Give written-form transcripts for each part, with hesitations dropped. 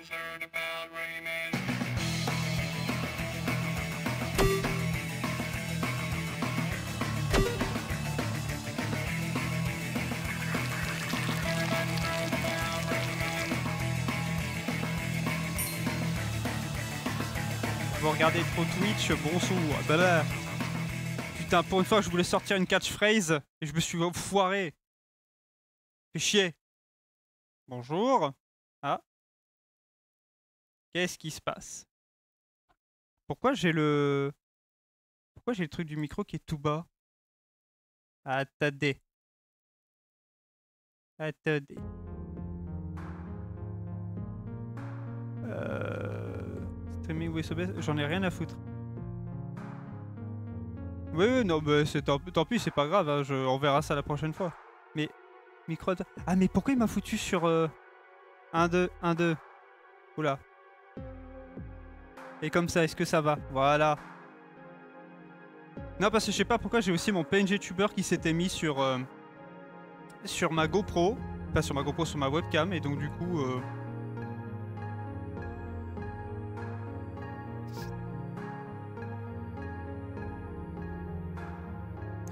Vous regardez trop Twitch, bonsoir. Bah là. Putain, pour une fois, je voulais sortir une catchphrase et je me suis foiré. Fais chier. Bonjour. Ah. Qu'est-ce qui se passe? Pourquoi j'ai le truc du micro qui est tout bas? Attendez. Attendez. Streaming WSOB, j'en ai rien à foutre. Oui, non, mais c'est tant pis, c'est pas grave, hein, on verra ça la prochaine fois. Mais, micro... Ah, mais pourquoi il m'a foutu sur... 1, 2, 1, 2. Oula. Et comme ça, est-ce que ça va? Voilà. Non, parce que je sais pas pourquoi j'ai aussi mon PNG tuber qui s'était mis sur ma GoPro. Pas sur ma GoPro, sur ma webcam. Et donc, du coup...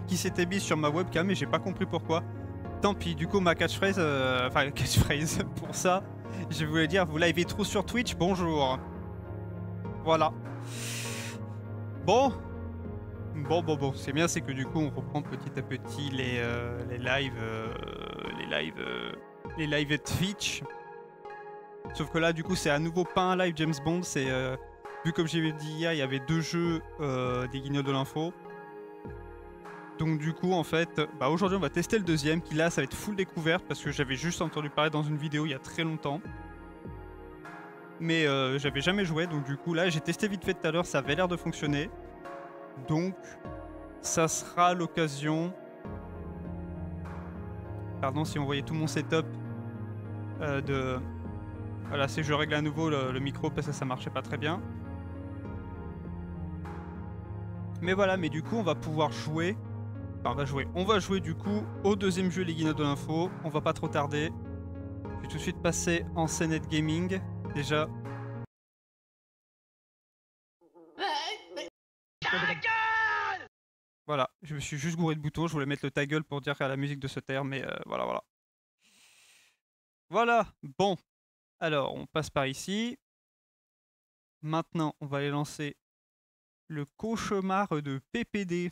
qui s'était mis sur ma webcam et j'ai pas compris pourquoi. Tant pis, du coup ma catchphrase, enfin catchphrase pour ça, je voulais dire vous livez trop sur Twitch, bonjour. Voilà. Bon, c'est bien, c'est que du coup on reprend petit à petit les lives Twitch. Sauf que là du coup c'est à nouveau pas un live James Bond, c'est vu comme j'ai dit hier, il y avait 2 jeux des Guignols de l'info. Donc du coup en fait, bah aujourd'hui on va tester le deuxième qui là ça va être full découverte parce que j'avais juste entendu parler dans une vidéo il y a très longtemps. Mais j'avais jamais joué donc du coup là j'ai testé vite fait tout à l'heure, ça avait l'air de fonctionner. Donc ça sera l'occasion... Pardon si on voyait tout mon setup de... Voilà, c'est que je règle à nouveau le micro parce que ça marchait pas très bien. Mais voilà, mais du coup on va pouvoir jouer... Enfin, on va jouer du coup au deuxième jeu Les Guignols de l'info. On va pas trop tarder. Je vais tout de suite passer en CNET Gaming. Déjà. Voilà, je me suis juste gouré de boutons. Je voulais mettre le ta gueule pour dire à la musique de se taire, mais voilà. Voilà, bon. Alors, on passe par ici. Maintenant, on va aller lancer le cauchemar de PPD.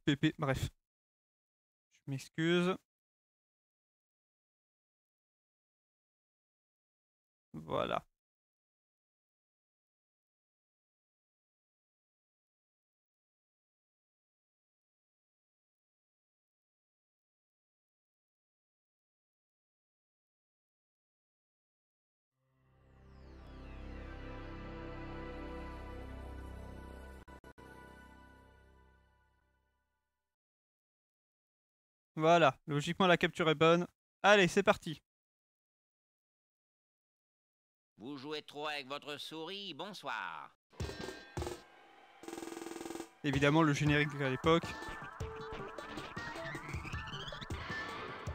PP, bref. Je m'excuse. Voilà. Voilà, logiquement la capture est bonne. Allez, c'est parti. Vous jouez trop avec votre souris, bonsoir. Évidemment, le générique à l'époque.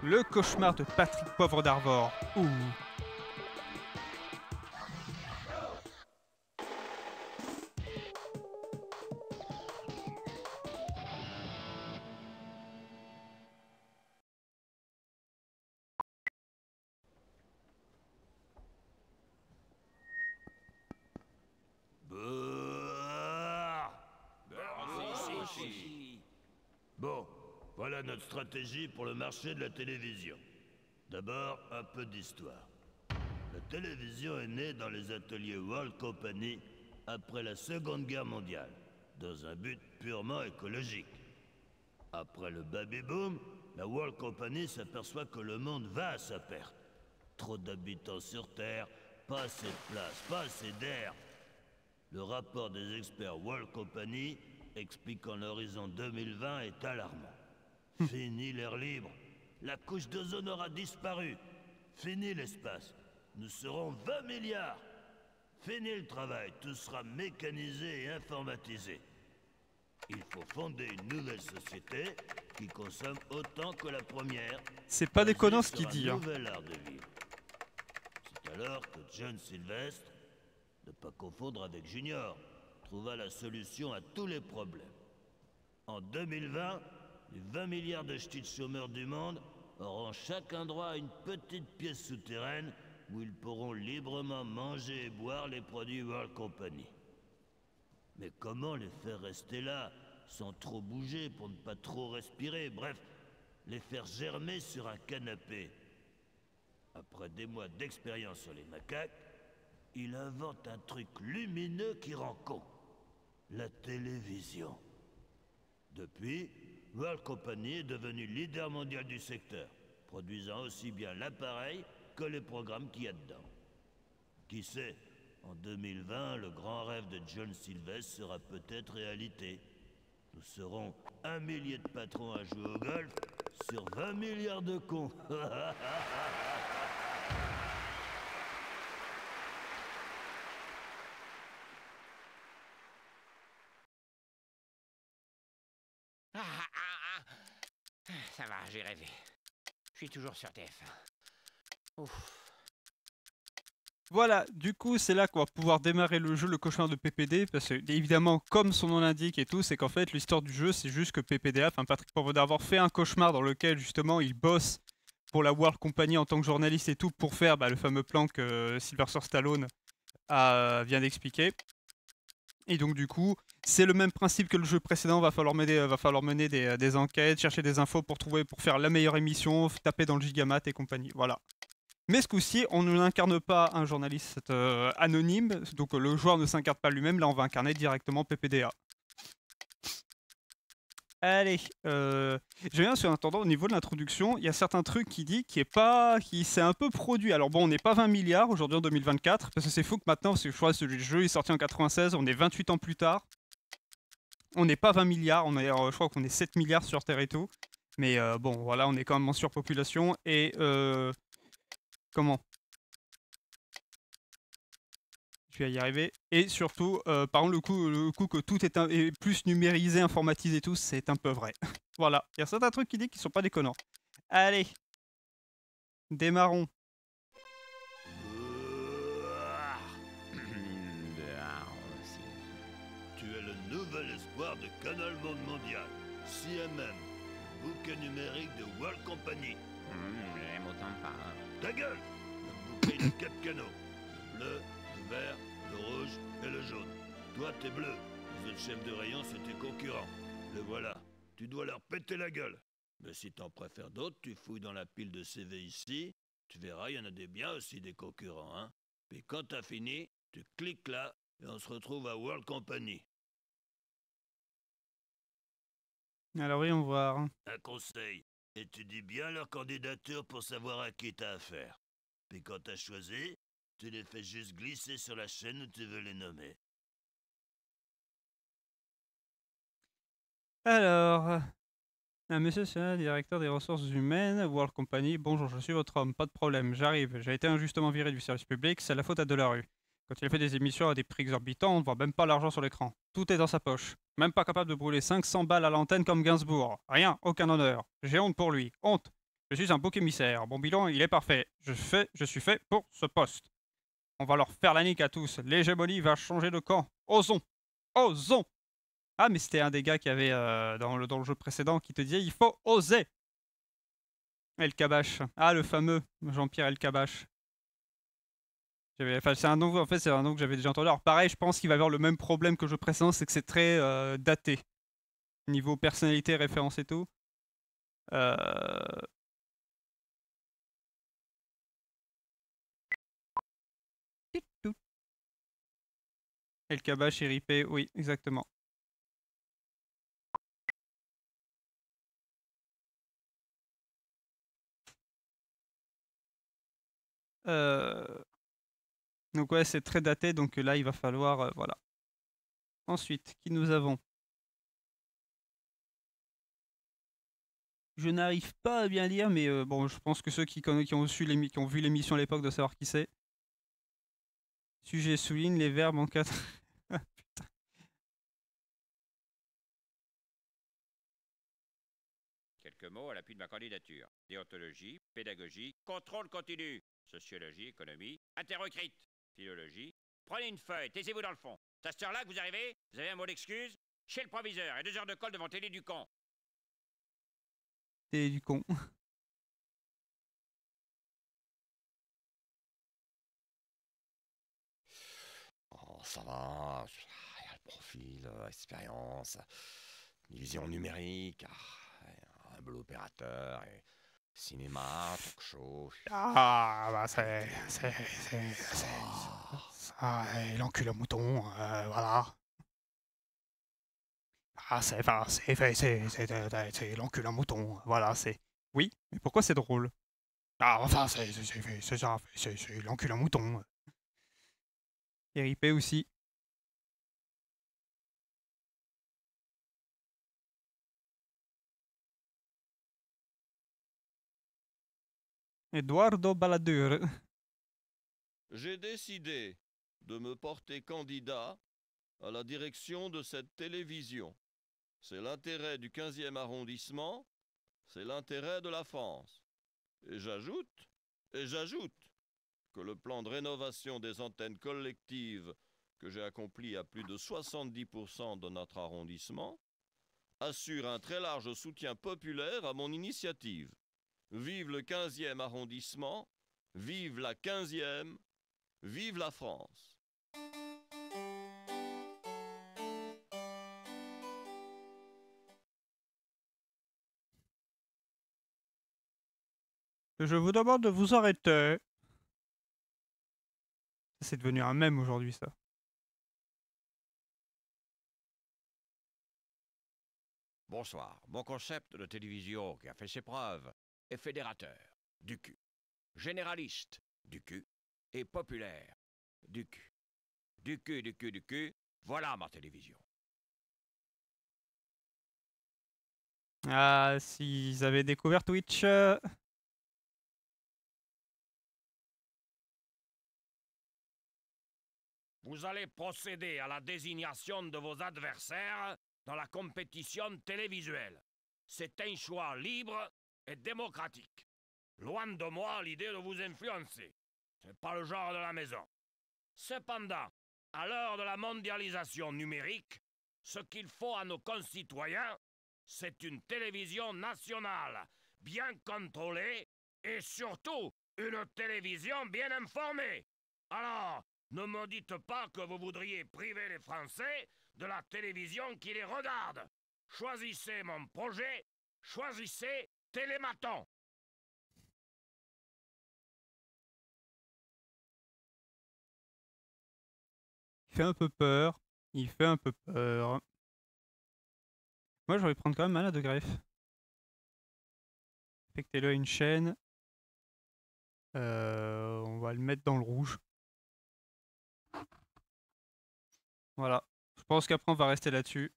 Le cauchemar de Patrick Poivre d'Arvor. Ouh. Bon, voilà notre stratégie pour le marché de la télévision. D'abord, un peu d'histoire. La télévision est née dans les ateliers World Company après la Seconde Guerre mondiale, dans un but purement écologique. Après le baby-boom, la World Company s'aperçoit que le monde va à sa perte. Trop d'habitants sur Terre, pas assez de place, pas assez d'air. Le rapport des experts World Company expliquant l'horizon 2020 est alarmant. Fini l'air libre. La couche d'ozone aura disparu. Fini l'espace. Nous serons 20 milliards. Fini le travail. Tout sera mécanisé et informatisé. Il faut fonder une nouvelle société qui consomme autant que la première. C'est pas déconnant ce qu'il dit. Nouvel art de vivre. alors que John Sylvestre, ne pas confondre avec Junior, trouva la solution à tous les problèmes. En 2020, les 20 milliards de ch'tis chômeurs du monde auront chacun droit à une petite pièce souterraine où ils pourront librement manger et boire les produits World Company. Mais comment les faire rester là, sans trop bouger pour ne pas trop respirer, bref, les faire germer sur un canapé? Après des mois d'expérience sur les macaques, il invente un truc lumineux qui rend con. La télévision. Depuis, World Company est devenu leader mondial du secteur, produisant aussi bien l'appareil que les programmes qu'il y a dedans. Qui sait, en 2020, le grand rêve de John Sylvestre sera peut-être réalité. Nous serons 1 millier de patrons à jouer au golf sur 20 milliards de cons. Ça va, j'ai rêvé. Je suis toujours sur TF1. Ouf. Voilà, du coup, c'est là qu'on va pouvoir démarrer le jeu, le cauchemar de PPD, parce que, évidemment, comme son nom l'indique et tout, c'est qu'en fait, l'histoire du jeu, c'est juste que PPDA, enfin Patrick Poivre d'avoir fait un cauchemar dans lequel, justement, il bosse pour la World Company en tant que journaliste et tout, pour faire le fameux plan que Sylvester Stallone vient d'expliquer. Et donc, du coup, c'est le même principe que le jeu précédent, va falloir mener des enquêtes, chercher des infos pour faire la meilleure émission, taper dans le gigamat et compagnie, voilà. Mais ce coup-ci, on n'incarne pas un journaliste anonyme, donc le joueur ne s'incarne pas lui-même, là on va incarner directement PPDA. Allez, je viens sur un attendant, au niveau de l'introduction, il y a certains trucs qui dit qui s'est un peu produit. Alors bon, on n'est pas 20 milliards aujourd'hui en 2024, parce que c'est fou que maintenant, parce que je crois que le jeu est sorti en 96, on est 28 ans plus tard. On n'est pas 20 milliards, je crois qu'on est 7 milliards sur Terre et tout. Mais bon, voilà, on est quand même en surpopulation et... Comment? Je vais y arriver. Et surtout, par contre, le coup que tout est plus numérisé, informatisé, tout, c'est un peu vrai. Voilà. Il y a certains trucs qui disent qu'ils sont pas déconnants. Allez. Démarrons. Tu es le nouvel espoir de Canal Monde Mondial, CMM, bouquet numérique de World Company. J'aime autant pas. Ta gueule! Le bouquet de 4 canaux. Le bleu, le vert, le rouge et le jaune. Toi, t'es bleu. Les autres chefs de rayon, c'est tes concurrents. Le voilà. Tu dois leur péter la gueule. Mais si t'en préfères d'autres, tu fouilles dans la pile de CV ici. Tu verras, il y en a des biens aussi, des concurrents, hein. Puis quand t'as fini, tu cliques là et on se retrouve à World Company. Alors oui, on va voir. Un conseil. Étudie bien leur candidature pour savoir à qui t'as affaire. Puis quand t'as choisi, tu les fais juste glisser sur la chaîne où tu veux les nommer. Alors... Monsieur Sénat, directeur des ressources humaines, World Company. Bonjour, je suis votre homme, pas de problème, j'arrive. J'ai été injustement viré du service public, c'est la faute à Delarue. Quand il fait des émissions à des prix exorbitants, on ne voit même pas l'argent sur l'écran. Tout est dans sa poche. Même pas capable de brûler 500 balles à l'antenne comme Gainsbourg. Rien, aucun honneur. J'ai honte pour lui. Honte. Je suis un bouc émissaire. Mon bilan, il est parfait. Je suis fait pour ce poste. On va leur faire la nique à tous. L'hégémonie va changer de camp. Osons. Osons. Ah, mais c'était un des gars qui avait dans le jeu précédent qui te disait il faut oser. El Kabash. Ah, le fameux Jean-Pierre El Kabash. Enfin, c'est un nom, en fait, c'est un nom que j'avais déjà entendu. Alors, pareil, je pense qu'il va avoir le même problème que le jeu précédent, c'est que c'est très daté. Niveau personnalité, référence et tout. El Kabash et Ripé, oui, exactement. Donc ouais, c'est très daté, donc là, il va falloir... voilà. Ensuite, qui nous avons? Je n'arrive pas à bien lire, mais bon, je pense que ceux qui ont vu l'émission à l'époque doivent savoir qui c'est. Sujet souligne les verbes en 4... Putain. Quelques mots à l'appui de ma candidature. Déontologie, pédagogie, contrôle continu. Sociologie, économie, interrecrite, philologie. Prenez une feuille, taisez-vous dans le fond. C'est à cette heure-là que vous arrivez, vous avez un mot d'excuse, chez le proviseur, et 2 heures de colle devant télé du con. T'es du con. Oh, ça va. Il y a le profil, expérience, vision numérique, un bel opérateur, et cinéma, talk show. Ah, bah c'est... Ah, Ah, l'encul à mouton, voilà. Ah, c'est l'encul à mouton, voilà, c'est... Oui, mais pourquoi c'est drôle? Ah, enfin, c'est ça, c'est l'encul à mouton. Et RIP aussi. Eduardo Balladur. J'ai décidé de me porter candidat à la direction de cette télévision. C'est l'intérêt du 15e arrondissement, c'est l'intérêt de la France. Et j'ajoute que le plan de rénovation des antennes collectives que j'ai accompli à plus de 70% de notre arrondissement assure un très large soutien populaire à mon initiative. Vive le 15e arrondissement, vive la 15e, vive la France. Je vous demande de vous arrêter. C'est devenu un mème aujourd'hui, ça. Bonsoir. Mon concept de télévision qui a fait ses preuves est fédérateur, du cul. Généraliste, du cul. Et populaire, du cul. Du cul, du cul, du cul. Voilà ma télévision. Ah, s'ils avaient découvert Twitch... Vous allez procéder à la désignation de vos adversaires dans la compétition télévisuelle. C'est un choix libre et démocratique. Loin de moi l'idée de vous influencer. C'est pas le genre de la maison. Cependant, à l'heure de la mondialisation numérique, ce qu'il faut à nos concitoyens, c'est une télévision nationale, bien contrôlée, et surtout, une télévision bien informée. Alors, ne me dites pas que vous voudriez priver les Français de la télévision qui les regarde. Choisissez mon projet, choisissez Télématon. Il fait un peu peur. Il fait un peu peur. Moi, j'aurais prendre quand même Malade de greffe. Affectez-le à une chaîne. On va le mettre dans le rouge. Voilà. Je pense qu'après, on va rester là-dessus.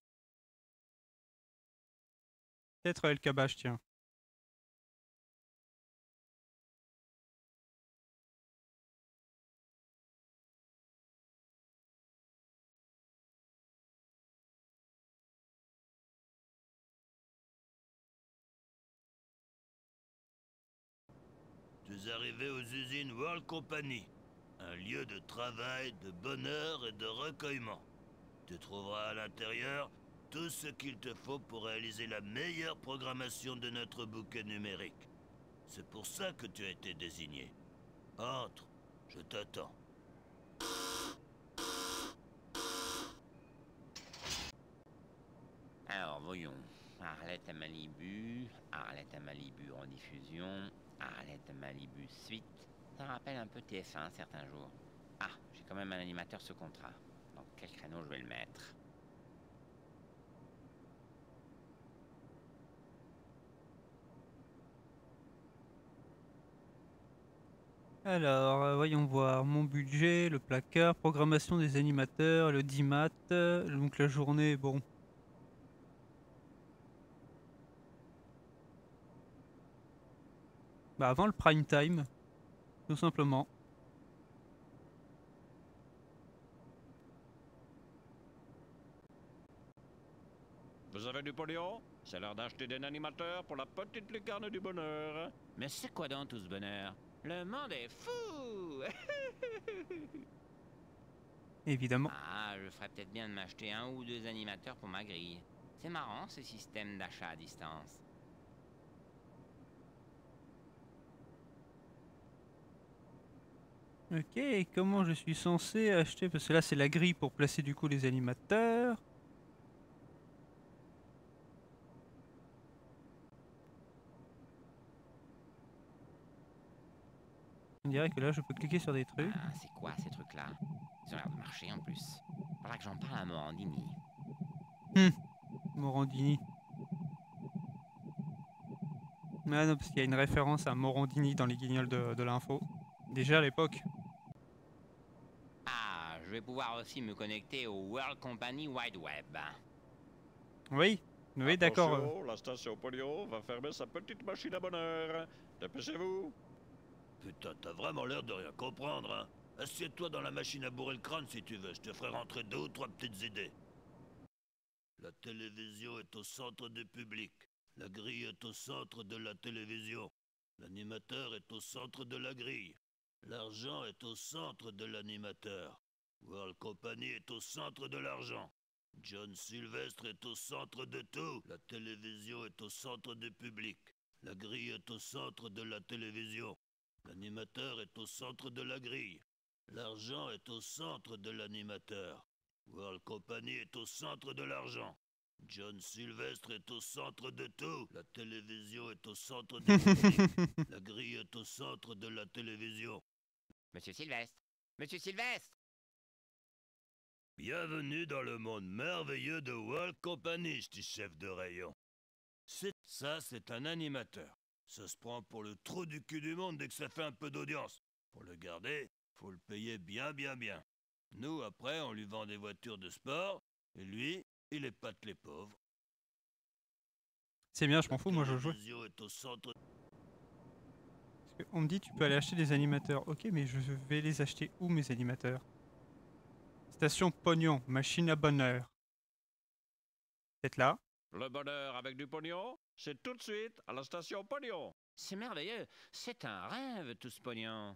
Peut-être El Kabash, tiens. Tu es arrivé aux usines World Company, un lieu de travail, de bonheur et de recueillement. Tu trouveras à l'intérieur tout ce qu'il te faut pour réaliser la meilleure programmation de notre bouquet numérique. C'est pour ça que tu as été désigné. Entre, je t'attends. Alors, voyons. Arlette à Malibu en diffusion, Arlette à Malibu suite. Ça me rappelle un peu TF1 certains jours. Ah, j'ai quand même un animateur sous contrat. Dans quel créneau je vais le mettre? Alors, voyons voir. Mon budget, le placard, programmation des animateurs, le 10 mat. Donc la journée, bon. Bah avant le prime time, tout simplement. Vous avez du pognon? C'est l'heure d'acheter des animateurs pour la petite lucarne du bonheur. Mais c'est quoi donc tout ce bonheur? Le monde est fou! Évidemment. Ah, je ferais peut-être bien de m'acheter 1 ou 2 animateurs pour ma grille. C'est marrant ce système d'achat à distance. Ok, et comment je suis censé acheter? Parce que là c'est la grille pour placer du coup les animateurs. On dirait que là je peux cliquer sur des trucs. Ah, c'est quoi ces trucs-là? Ils ont l'air de marcher en plus. Faudra que j'en parle à Morandini. Morandini. Ah non, parce qu'il y a une référence à Morandini dans les guignols de l'info. Déjà à l'époque. Ah, je vais pouvoir aussi me connecter au World Company Wide Web. Oui, oui d'accord. Attention, la station Polio va fermer sa petite machine à bonheur. Dépêchez-vous. Putain, t'as vraiment l'air de rien comprendre, hein. Assieds-toi dans la machine à bourrer le crâne si tu veux, je te ferai rentrer 2 ou 3 petites idées. La télévision est au centre du public. La grille est au centre de la télévision. L'animateur est au centre de la grille. L'argent est au centre de l'animateur. World Company est au centre de l'argent. John Sylvestre est au centre de tout. La télévision est au centre du public. La grille est au centre de la télévision. L'animateur est au centre de la grille. L'argent est au centre de l'animateur. World Company est au centre de l'argent. John Sylvestre est au centre de tout. La télévision est au centre du public. La grille est au centre de la télévision. Monsieur Sylvestre! Monsieur Sylvestre! Bienvenue dans le monde merveilleux de World Company, petit chef de rayon. Ça, c'est un animateur. Ça se prend pour le trou du cul du monde dès que ça fait un peu d'audience. Pour le garder, faut le payer bien. Nous, après, on lui vend des voitures de sport, et lui, il épate les pauvres. C'est bien, je m'en fous, moi je joue. Est au centre... On me dit tu peux aller acheter des animateurs. Ok, mais je vais les acheter où mes animateurs? Station Pognon, machine à bonheur. Peut-être là. Le bonheur avec du pognon, c'est tout de suite à la station Pognon. C'est merveilleux, c'est un rêve tout ce pognon.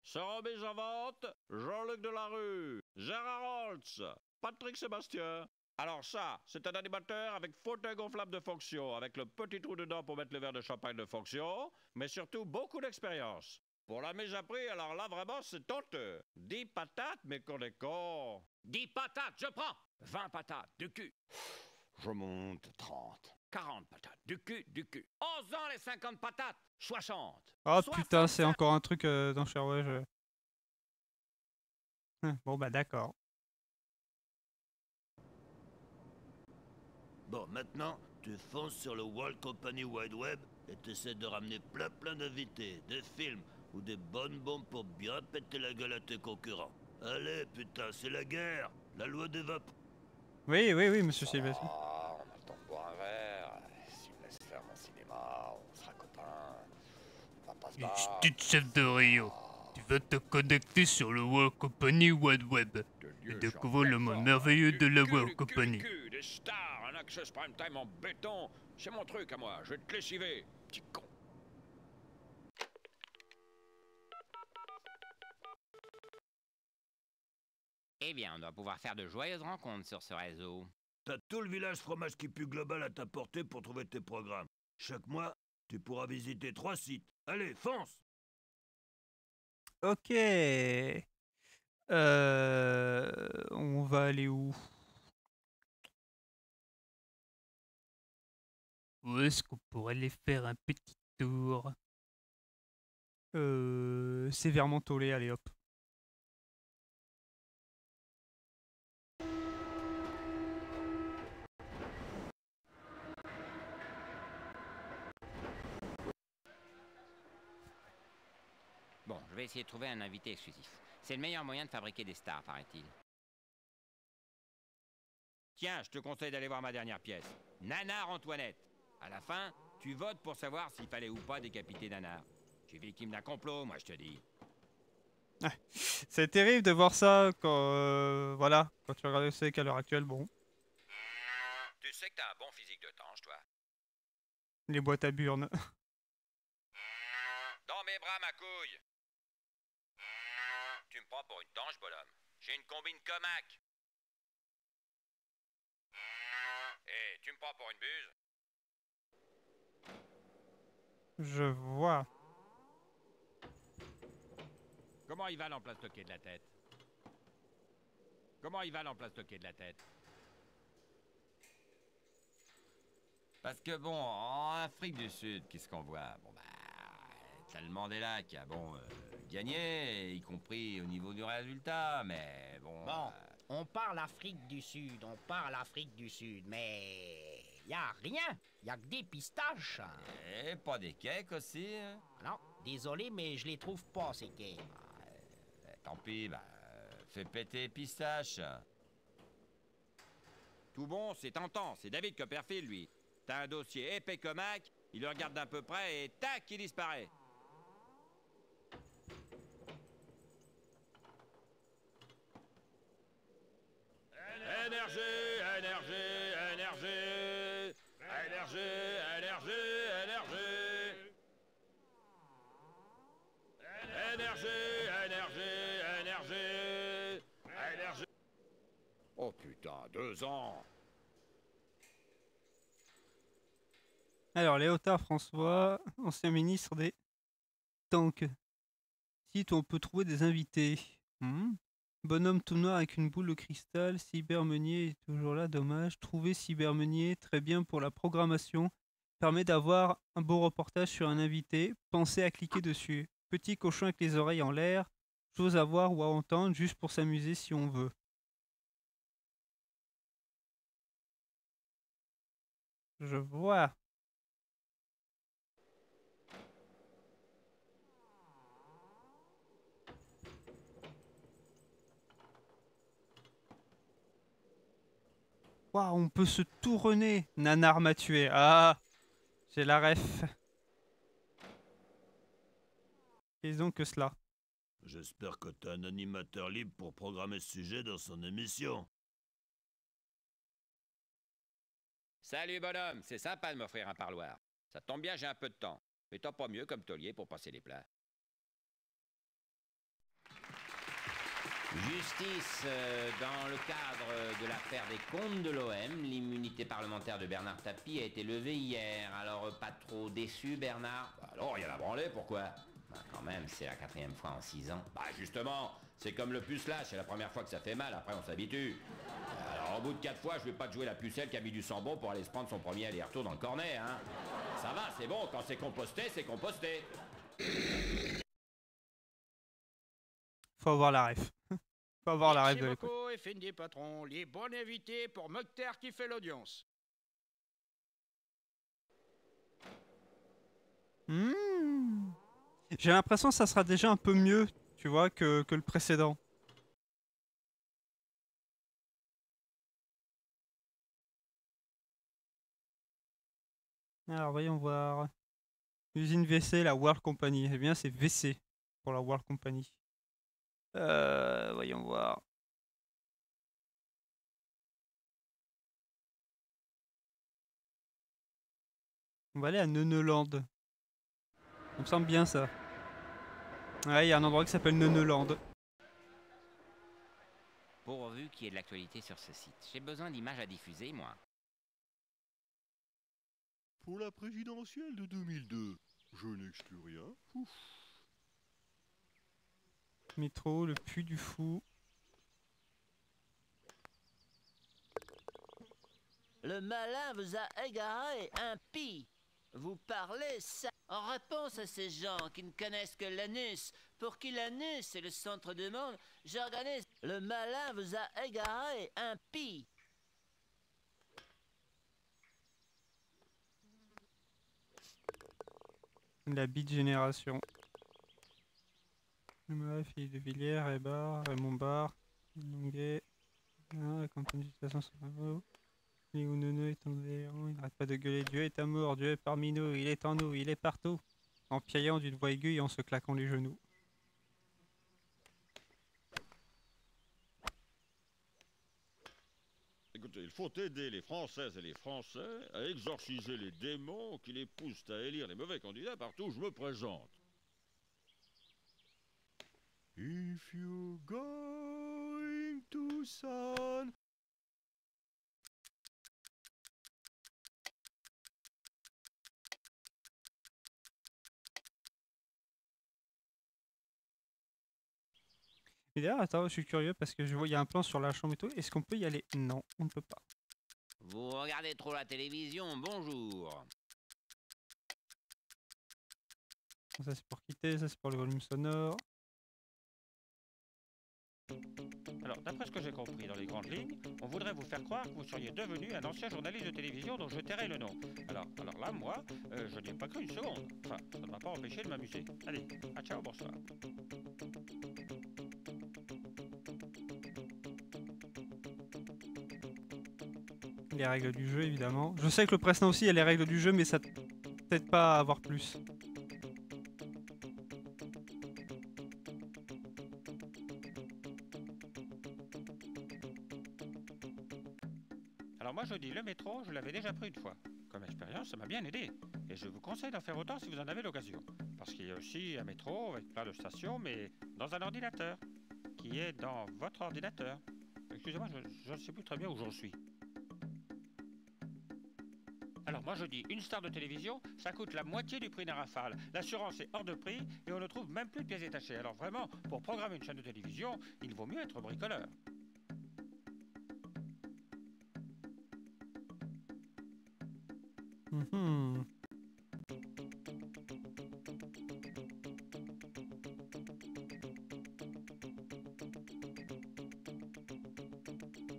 Se remise en vente, Jean-Luc Delarue, Gérard Holtz, Patrick Sébastien. Alors ça, c'est un animateur avec fauteuil gonflable de fonction, avec le petit trou dedans pour mettre le verre de champagne de fonction, mais surtout beaucoup d'expérience. Pour la mise à prix, alors là vraiment c'est honteux. 10 patates, mais qu'on est con. 10 patates, je prends! 20 patates, du cul. Je monte 30. 40 patates, du cul. 11 ans les 50 patates! 60! Oh putain, c'est encore un truc dans Shareway. Bon bah d'accord. Bon, maintenant, tu fonces sur le World Company Wide Web et t'essaies de ramener plein d'invités, des films ou des bonnes bombes pour bien péter la gueule à tes concurrents. Allez, putain, c'est la guerre. La loi des vapeurs. Oui, monsieur Sylvestre. Ah, on a le temps de boire un verre. Si me laisse faire mon cinéma, on sera copains. On va pas se battre. Petit chef de rayon, tu vas te connecter sur le World Company Wide Web et découvrir le monde merveilleux de la World Company. Des stars, un access prime time en béton. C'est mon truc à moi, je vais te lessiver, petit con. Eh bien, on doit pouvoir faire de joyeuses rencontres sur ce réseau. T'as tout le village fromage qui pue global à ta portée pour trouver tes programmes. Chaque mois, tu pourras visiter 3 sites. Allez, fonce! Ok. On va aller où? Où est-ce qu'on pourrait aller faire un petit tour? Sévère Mentolé, allez hop. Bon, je vais essayer de trouver un invité exclusif. C'est le meilleur moyen de fabriquer des stars, paraît-il. Tiens, je te conseille d'aller voir ma dernière pièce. Nanar Antoinette. À la fin, tu votes pour savoir s'il fallait ou pas décapiter Nanar. Tu es victime d'un complot, moi je te dis. C'est terrible de voir ça quand, voilà, quand tu regardes le SEC à l'heure actuelle, bon. Tu sais que t'as un bon physique de tanche. Les boîtes à burnes. Dans mes bras, ma couille. Tu me prends pour une tanche, bonhomme. J'ai une combine Comac. Et tu me prends pour une buse? Je vois. Comment il va l'emploi stocké de la tête? Comment il va l'emploi stocké de la tête? Parce que bon, en Afrique du Sud, qu'est-ce qu'on voit? Bon bah, t'as le Mandela qui a gagné, y compris au niveau du résultat, mais bon... Bon, on parle Afrique du Sud, mais y a rien, y a que des pistaches. Et pas des cakes aussi, hein? Non, désolé, mais je les trouve pas, ces cakes. Tant pis, bah, fais péter les pistaches. Tout bon, c'est tentant, c'est David Copperfield, lui. T'as un dossier épais comme Mac, il le regarde d'un peu près et tac, il disparaît. Énergie, énergie, énergie. Énergie, énergie, énergie. Énergie, énergie, énergie. Énergie. Oh putain, 2 ans. Alors, Léotard François, ancien ministre des Tanks. Site où on peut trouver des invités. Bonhomme tout noir avec une boule de cristal. Cybermeunier est toujours là, dommage. Trouver Cybermeunier, très bien pour la programmation. Permet d'avoir un beau reportage sur un invité. Pensez à cliquer dessus. Petit cochon avec les oreilles en l'air. Chose à voir ou à entendre, juste pour s'amuser si on veut. Je vois. Waouh, on peut se tourner. Nanar m'a tué. Ah, j'ai la ref. Qu'est-ce donc que cela? J'espère que t'as un animateur libre pour programmer ce sujet dans son émission. Salut bonhomme, c'est sympa de m'offrir un parloir. Ça tombe bien, j'ai un peu de temps. Mais t'as pas mieux comme taulier pour passer les plats. Justice, dans le cadre de l'affaire des comptes de l'OM, l'immunité parlementaire de Bernard Tapie a été levée hier. Alors, pas trop déçu, Bernard? Bah alors, il y en a branlé, pourquoi? Bah, quand même, c'est la 4e fois en 6 ans. Bah, justement, c'est comme le pucelage, c'est la première fois que ça fait mal, après on s'habitue. Alors, au bout de 4 fois, je vais pas te jouer la pucelle qui a mis du sang bon pour aller se prendre son premier aller-retour dans le cornet, hein. Ça va, c'est bon, quand c'est composté, c'est composté. Faut avoir la ref. Faut avoir la ref de l'époque. et Fendi Patron, les bons invités pour Mokhtar qui fait l'audience. J'ai l'impression que ça sera déjà un peu mieux, tu vois, que le précédent. Alors, voyons voir. Usine WC, la World Company. Eh bien, c'est WC pour la World Company. Voyons voir. On va aller à Neuneland. Ça me semble bien ça. Ouais, il y a un endroit qui s'appelle Neuneland. Pourvu qu'il y ait de l'actualité sur ce site. J'ai besoin d'images à diffuser, moi. Pour la présidentielle de 2002, je n'exclus rien. Ouf. Métro, le Puy du Fou. Le malin vous a égaré, impie. Vous parlez ça en réponse à ces gens qui ne connaissent que l'anus. Pour qui l'anus est le centre du monde, j'organise. Le malin vous a égaré, impie. La Beat Génération. Philippe de Villiers, Rébar, Raymond Barre, Longuet, la campagne de station sur Bravo. Léo Nono est en délirant, il n'arrête pas de gueuler. Dieu est amour, Dieu est parmi nous, il est en nous, il est partout. En piaillant d'une voix aiguë et en se claquant les genoux. Écoutez, il faut aider les Françaises et les Français à exorciser les démons qui les poussent à élire les mauvais candidats partout où je me présente. If you're going to sun... Mais d'ailleurs, attends, je suis curieux parce que je vois il y a un plan sur la chambre et tout. Est-ce qu'on peut y aller? Non, on ne peut pas. Vous regardez trop la télévision, bonjour. Ça c'est pour quitter, ça c'est pour le volume sonore. Alors, d'après ce que j'ai compris dans les grandes lignes, on voudrait vous faire croire que vous seriez devenu un ancien journaliste de télévision dont je tairai le nom. Alors là, moi, je n'y ai pas cru une seconde. Enfin, ça ne m'a pas empêché de m'amuser. Allez, à ciao, bonsoir. Les règles du jeu évidemment. Je sais que le précédent aussi il y a les règles du jeu mais ça peut-être pas à avoir plus. Alors moi je dis, le métro, je l'avais déjà pris une fois. Comme expérience, ça m'a bien aidé. Et je vous conseille d'en faire autant si vous en avez l'occasion. Parce qu'il y a aussi un métro avec plein de stations, mais dans un ordinateur. Qui est dans votre ordinateur. Excusez-moi, je ne sais plus très bien où j'en suis. Alors moi je dis, une star de télévision, ça coûte la moitié du prix d'un Rafale. L'assurance est hors de prix et on ne trouve même plus de pièces détachées. Alors vraiment, pour programmer une chaîne de télévision, il vaut mieux être bricoleur. Mhm.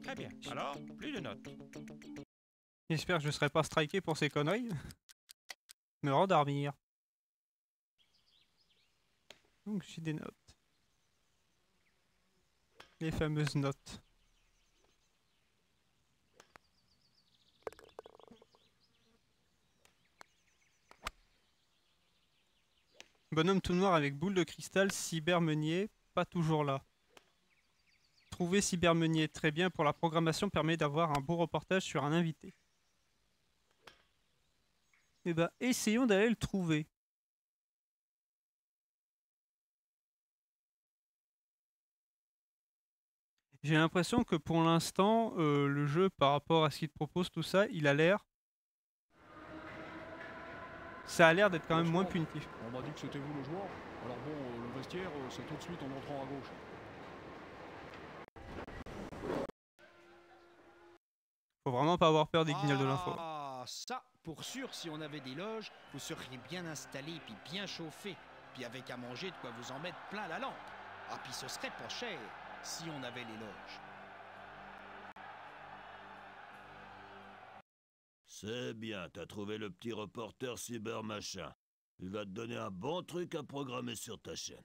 Très bien, alors, plus de notes. J'espère que je serai pas striké pour ces conneries. Me rendormir. Donc j'ai des notes. Les fameuses notes. Bonhomme tout noir avec boule de cristal, cybermeunier, pas toujours là. Trouver cybermeunier, très bien pour la programmation, permet d'avoir un beau reportage sur un invité. Eh ben, essayons d'aller le trouver. J'ai l'impression que pour l'instant, le jeu, par rapport à ce qu'il te propose, tout ça, il a l'air... Ça a l'air d'être quand même moins punitif. On m'a dit que c'était vous le joueur. Alors bon, le vestiaire, c'est tout de suite en entrant à gauche. Faut vraiment pas avoir peur des guignols de l'info. Ah, ça, pour sûr, si on avait des loges, vous seriez bien installés, puis bien chauffés, puis avec à manger de quoi vous en mettre plein la lampe. Ah, puis ce serait pas cher, si on avait les loges. C'est bien, t'as trouvé le petit reporter cyber machin. Il va te donner un bon truc à programmer sur ta chaîne.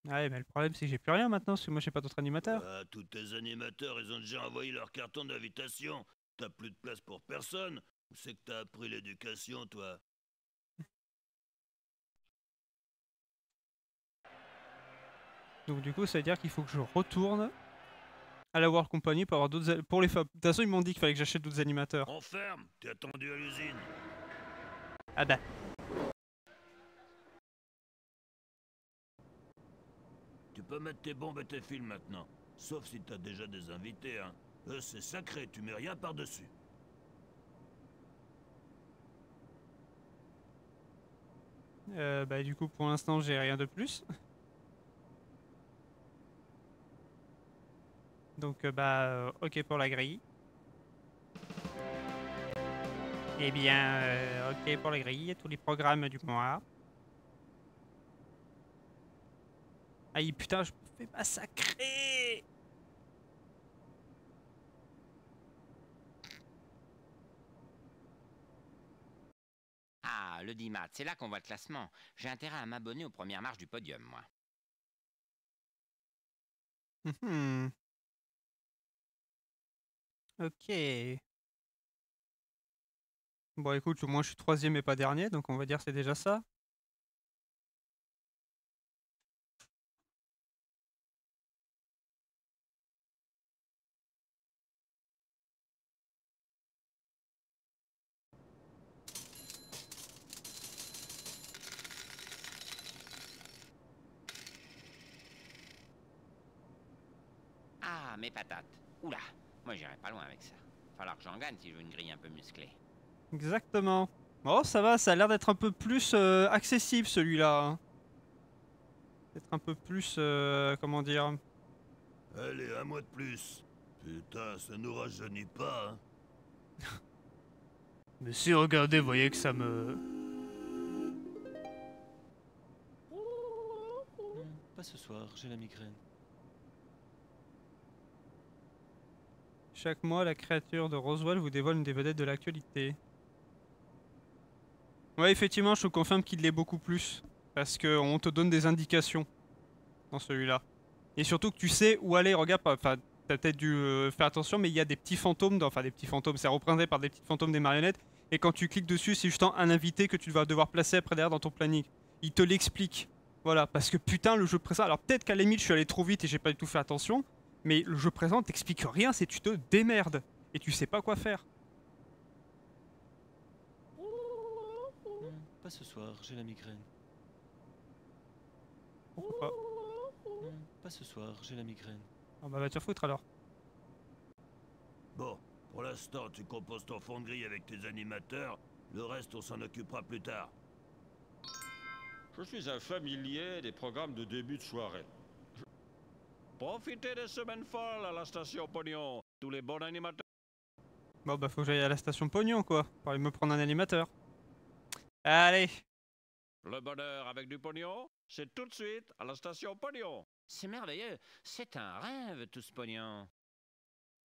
Ouais, mais le problème c'est que j'ai plus rien maintenant, parce que moi j'ai pas d'autres animateurs. Ah, tous tes animateurs, ils ont déjà envoyé leur carton d'invitation. T'as plus de place pour personne. Où c'est que t'as appris l'éducation, toi? Donc du coup, ça veut dire qu'il faut que je retourne à la World Company pour avoir d'autres... Pour les de toute façon, ils m'ont dit qu'il fallait que j'achète d'autres animateurs. On ferme, t'es attendu à l'usine. Ah bah. Tu peux mettre tes bombes et tes fils maintenant. Sauf si t'as déjà des invités, hein. Eux, c'est sacré, tu mets rien par-dessus. Bah du coup, pour l'instant, j'ai rien de plus. Donc ok pour la grille. Eh bien, ok pour la grille, tous les programmes du mois. Aïe putain, je me fais massacrer. Ah, le 10 mat, c'est là qu'on voit le classement. J'ai intérêt à m'abonner aux premières marches du podium, moi. Ok. Bon écoute, moi je suis troisième et pas dernier, donc on va dire c'est déjà ça. Ah, mes patates. Oula, moi j'irai pas loin avec ça. Falloir que j'en gagne si je veux une grille un peu musclée. Exactement. Oh, ça va, ça a l'air d'être un peu plus accessible celui-là. Hein. D'être un peu plus, comment dire... Allez, un mois de plus. Putain, ça nous rajeunit pas, hein. Mais si, regardez, vous voyez que ça me... Non, pas ce soir, j'ai la migraine. Chaque mois, la créature de Roswell vous dévoile une des vedettes de l'actualité. Ouais, effectivement, je te confirme qu'il l'est beaucoup plus. Parce qu'on te donne des indications dans celui-là. Et surtout que tu sais où aller. Regarde, enfin, t'as peut-être dû faire attention, mais il y a des petits fantômes. Enfin, des petits fantômes, c'est représenté par des petits fantômes des marionnettes. Et quand tu cliques dessus, c'est justement un invité que tu vas devoir placer après derrière dans ton planning. Il te l'explique. Voilà, parce que putain, le jeu présent. Alors peut-être qu'à la limite, je suis allé trop vite et j'ai pas du tout fait attention. Mais le jeu présent t'explique rien, c'est tu te démerdes. Et tu sais pas quoi faire. Non, pas ce soir, j'ai la migraine. Pourquoi pas? Non, pas ce soir, j'ai la migraine. Ah bah va te foutre alors. Bon, pour l'instant, tu composes ton fond de grille avec tes animateurs. Le reste, on s'en occupera plus tard. Je suis un familier des programmes de début de soirée. Profitez des semaines folles à la station Pognon. Tous les bons animateurs. Bon bah faut que j'aille à la station Pognon quoi, pour aller me prendre un animateur. Allez. Le bonheur avec du pognon, c'est tout de suite à la station Pognon. C'est merveilleux, c'est un rêve tout ce pognon.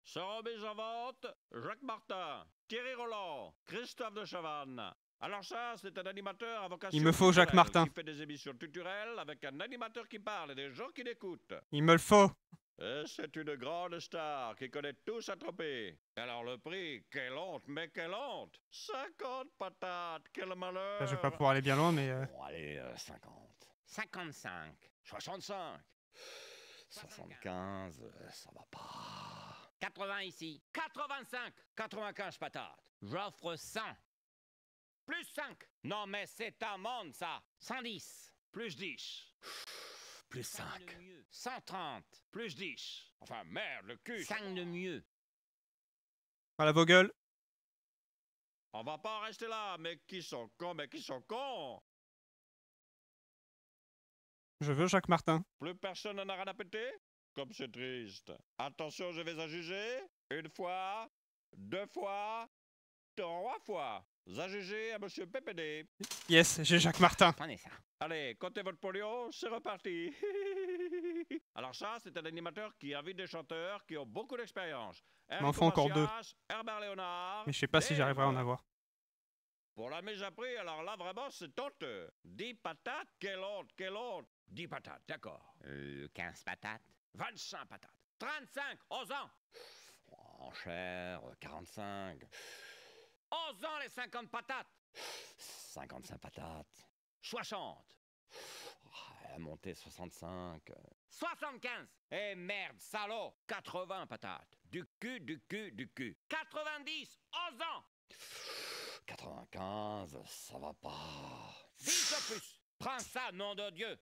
Seront mis en vente Jacques Martin, Thierry Roland, Christophe de Chavannes. Alors ça, c'est un animateur à vocation Il me faut Jacques culturelle Martin. qui fait des émissions culturelles avec un animateur qui parle et des gens qui l'écoutent. Il me le faut. Et c'est une grande star qui connaît tout Saint-Tropez. Alors le prix, quelle honte, mais quelle honte! 50 patates, quel malheur! Enfin, je vais pas pouvoir aller bien loin mais... Bon, allez, 50. 55. 65. 75, ça va pas. 80 ici. 85. 95 patates. J'offre 100. Plus 5. Non mais c'est un monde ça. 110. Plus 10. Plus 5 5. de mieux. 130. Plus 10. Enfin merde, le cul. 5 de mieux. Voilà vos gueules. On va pas en rester là, mais qui sont cons. Je veux Jacques Martin. Plus personne n'en a rien à péter? Comme c'est triste. Attention, je vais en juger. Une fois, 2 fois, 3 fois. À juger à monsieur PPD. Yes, j'ai Jacques Martin. Prenez ça. Allez, comptez votre pognon, c'est reparti. Alors ça, c'est un animateur qui invite des chanteurs qui ont beaucoup d'expérience. M'en faut encore 2. Herbert Léonard. Mais je sais pas si j'arriverai à en avoir. Pour la mise à prix, alors là, vraiment, c'est honteux. 10 patates, quelle honte, quelle honte. 10 patates, d'accord. 15 patates. 25 patates. 35, 11 ans. En chair, 45. 11 ans, les 50 patates. 55 patates. 60. Monter 65. 75. Eh merde, salaud. 80 patates. Du cul, du cul, du cul. 90. 11 ans. 95, ça va pas. 10 de plus. Prends ça, nom de Dieu.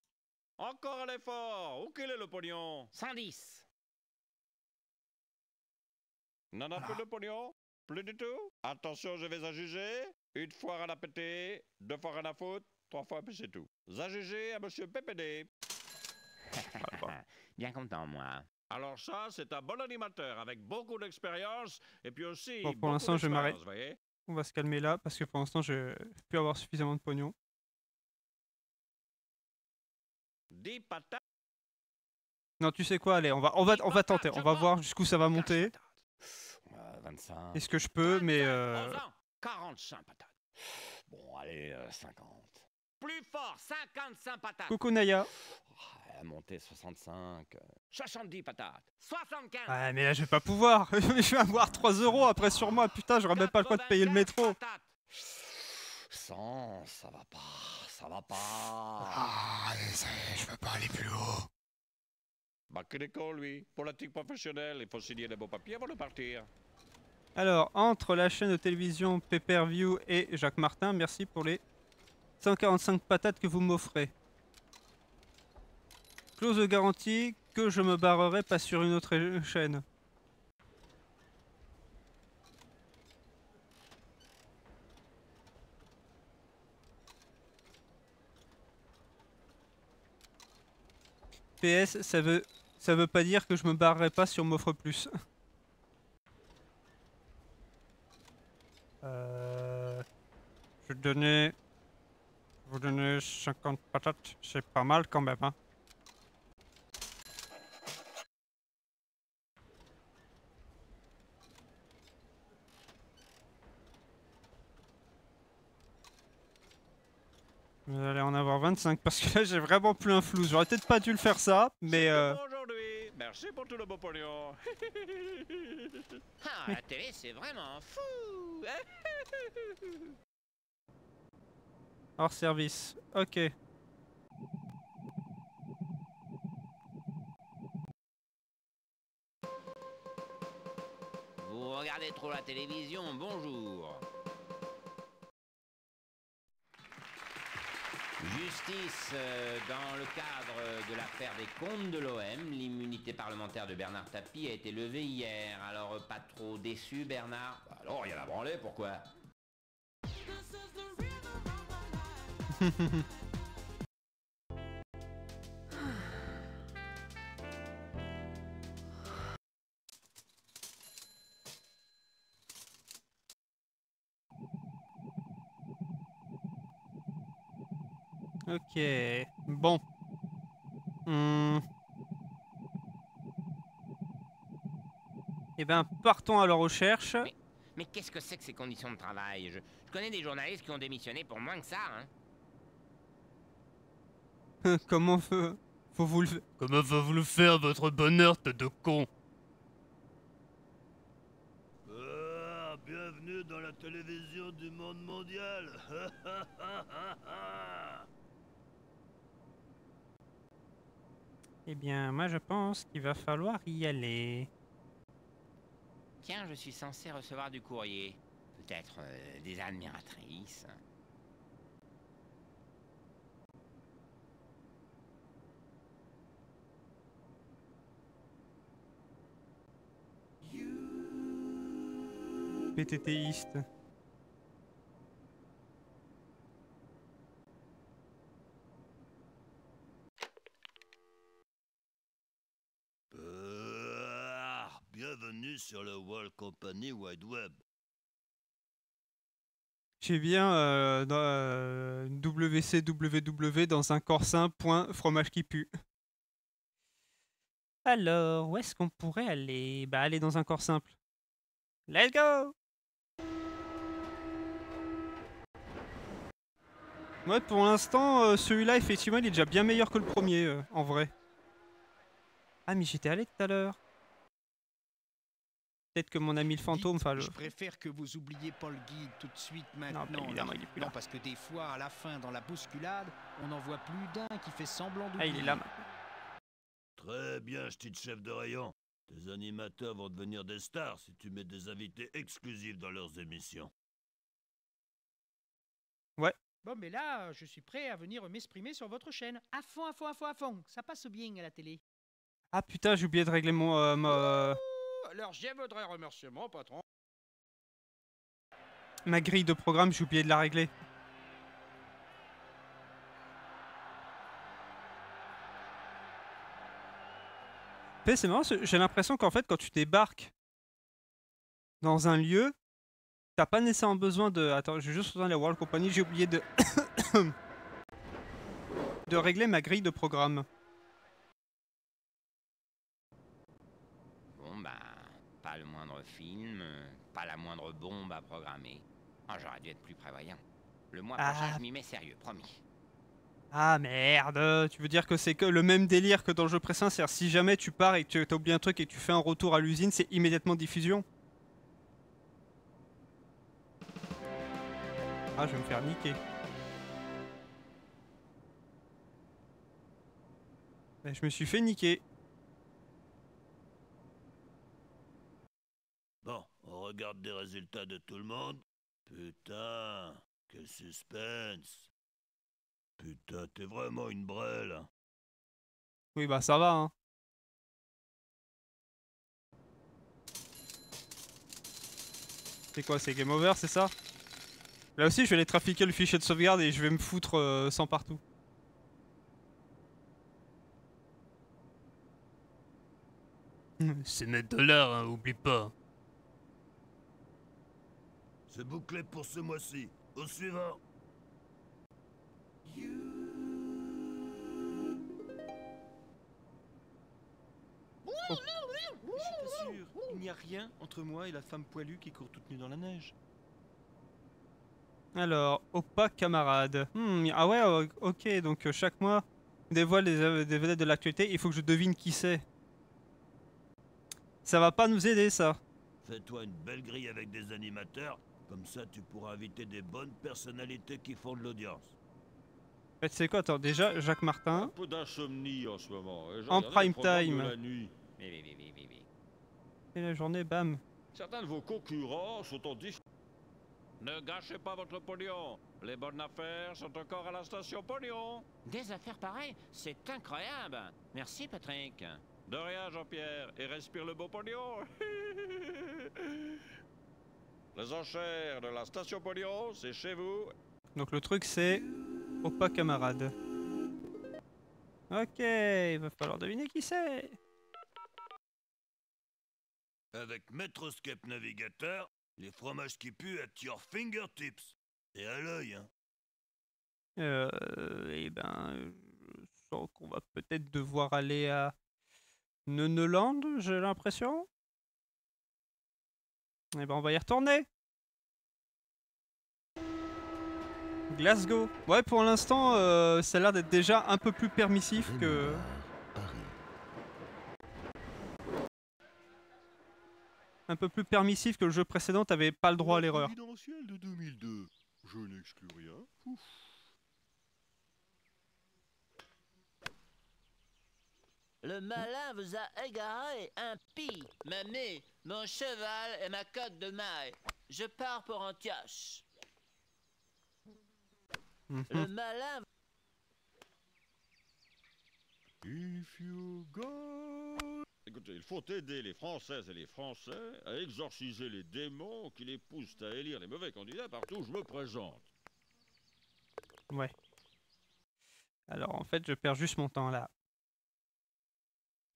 Encore un effort. Où qu'il est le pognon? 110. N'en a plus de pognon? Plus du tout? Attention, je vais en juger. Une fois rien à péter, 2 fois rien à foutre, 3 fois puis c'est tout. À juger à monsieur PPD. Bien content, moi. Alors ça, c'est un bon animateur avec beaucoup d'expérience et puis aussi Bon, pour beaucoup l'instant, je d'expérience, m'arrête. vous voyez. On va se calmer là parce que pour l'instant je vais plus avoir suffisamment de pognon. 10 patates. Non, tu sais quoi, allez, on va tenter, on va voir jusqu'où ça va monter. 25. Est-ce que je peux, mais 11 ans. 45 patates. Bon, allez, 50. Plus fort, 55 patates. coucou Naya. Monter 65. 70 patates. 75. Ouais, mais là je vais pas pouvoir. Je vais avoir 3 € après sur moi. Putain, j'aurais même pas le quoi de payer le métro. 100, ça va pas. Ça va pas. Ah, je peux pas aller plus haut. Bah, que des cons, lui. Politique professionnelle, il faut signer les beaux papiers avant de partir. Alors, entre la chaîne de télévision Pay-Per-View et Jacques Martin, merci pour les 145 patates que vous m'offrez. Clause de garantie, que je me barrerai pas sur une autre chaîne. PS, ça veut pas dire que je me barrerai pas sur m'offre plus. Je vais vous donner 50 patates, c'est pas mal quand même, hein. Vous allez en avoir 25 parce que là j'ai vraiment plus un flou. J'aurais peut-être pas dû le faire ça, mais Aujourd'hui, merci pour tout le beau pognon. Ah, la télé, c'est vraiment fou. hors service. Ok. Vous regardez trop la télévision, bonjour. Justice, dans le cadre de l'affaire des comptes de l'OM, l'immunité parlementaire de Bernard Tapie a été levée hier. Alors, pas trop déçu, Bernard? Alors, il y a la branlée, pourquoi? Ok. Bon. Eh ben, partons à leur recherche. Mais qu'est-ce que c'est que ces conditions de travail? Je connais des journalistes qui ont démissionné pour moins que ça, hein. Comment faut vous le... Comment va-vous le faire, votre bonheur, tête de con? Ah, bienvenue dans la télévision du monde mondial. Eh bien, moi je pense qu'il va falloir y aller. Tiens, je suis censé recevoir du courrier. Peut-être des admiratrices. PTTiste. Bienvenue sur le World Company Wide Web. J'ai bien wcww dans un corsin point fromage qui pue. Alors, où est-ce qu'on pourrait aller? Bah, aller dans un corps simple. Let's go! Ouais, pour l'instant, celui-là, effectivement, il est déjà bien meilleur que le premier, en vrai. Ah, mais j'étais allé tout à l'heure. Peut-être que mon ami le fantôme, enfin le... Je préfère que vous oubliez Paul Guide tout de suite maintenant. Non, évidemment, il est plus là. Non, parce que des fois, à la fin, dans la bousculade, on en voit plus d'un qui fait semblant d'oublier. Ah, il est là maintenant. Très bien, petit chef de rayon. Tes animateurs vont devenir des stars si tu mets des invités exclusifs dans leurs émissions. Ouais. Bon, mais là, je suis prêt à venir m'exprimer sur votre chaîne. À fond, à fond, à fond, à fond. Ça passe bien à la télé. Ah putain, j'ai oublié de régler mon... Alors, j'ai votre remerciement, patron. Ma grille de programme, j'ai oublié de la régler. C'est marrant, j'ai l'impression qu'en fait, quand tu débarques dans un lieu, t'as pas nécessairement besoin de... Attends, je vais juste retourner à la World Company, j'ai oublié de... de régler ma grille de programme. Bon, bah, pas le moindre film, pas la moindre bombe à programmer. Oh, j'aurais dû être plus prévoyant. Le mois prochain, je m'y mets sérieux, promis. Ah merde, tu veux dire que c'est que le même délire que dans le jeu précédent, c'est-à-dire si jamais tu pars et que tu as oublié un truc et que tu fais un retour à l'usine, c'est immédiatement diffusion? Ah, je vais me faire niquer. Ben, je me suis fait niquer. Bon, on regarde les résultats de tout le monde. Putain, quel suspense. Putain, t'es vraiment une brêle. Oui, bah ça va, hein. C'est quoi, c'est game over, c'est ça? Là aussi, je vais aller trafiquer le fichier de sauvegarde et je vais me foutre sans partout. C'est mes dollars, hein, oublie pas. C'est bouclé pour ce mois-ci. Au suivant. Je suis pas sûr. Il n'y a rien entre moi et la femme poilue qui court toute nue dans la neige. Alors, opaque camarade. Ah ouais, ok, donc chaque mois, on dévoile des vedettes de l'actualité, il faut que je devine qui c'est. Ça va pas nous aider, ça. Fais-toi une belle grille avec des animateurs, comme ça tu pourras inviter des bonnes personnalités qui font de l'audience. En fait, c'est quoi, attends, déjà, Jacques Martin. Un peu d'insomnie en ce moment. Et je En regardais prime le programme time. de la nuit. Et la journée, bam. Certains de vos concurrents sont en difficulté. Ne gâchez pas votre pognon. Les bonnes affaires sont encore à la station pognon. Des affaires pareilles, c'est incroyable. Merci, Patrick. De rien, Jean-Pierre. Et respire le beau pognon. Les enchères de la station pognon, c'est chez vous. Donc le truc, c'est opaque camarade. Ok, il va falloir deviner qui c'est. Avec Metroscape Navigateur, les fromages qui puent at your fingertips. Et à l'œil, hein. Eh ben, je sens qu'on va peut-être devoir aller à Neuneland, j'ai l'impression. Eh ben, on va y retourner. Glasgow. Ouais, pour l'instant, ça a l'air d'être déjà un peu plus permissif que... Un peu plus permissif que le jeu précédent, t'avais pas le droit à l'erreur. Présidentielle de 2002. Je n'exclus rien. Ouf. Le malin vous a égaré, impie. Mamie, mon cheval et ma cotte de maille. Je pars pour Antioche. Le malin... If you go... Écoutez, il faut aider les Françaises et les Français à exorciser les démons qui les poussent à élire les mauvais candidats partout où je me présente. Ouais. Alors, en fait, je perds juste mon temps, là.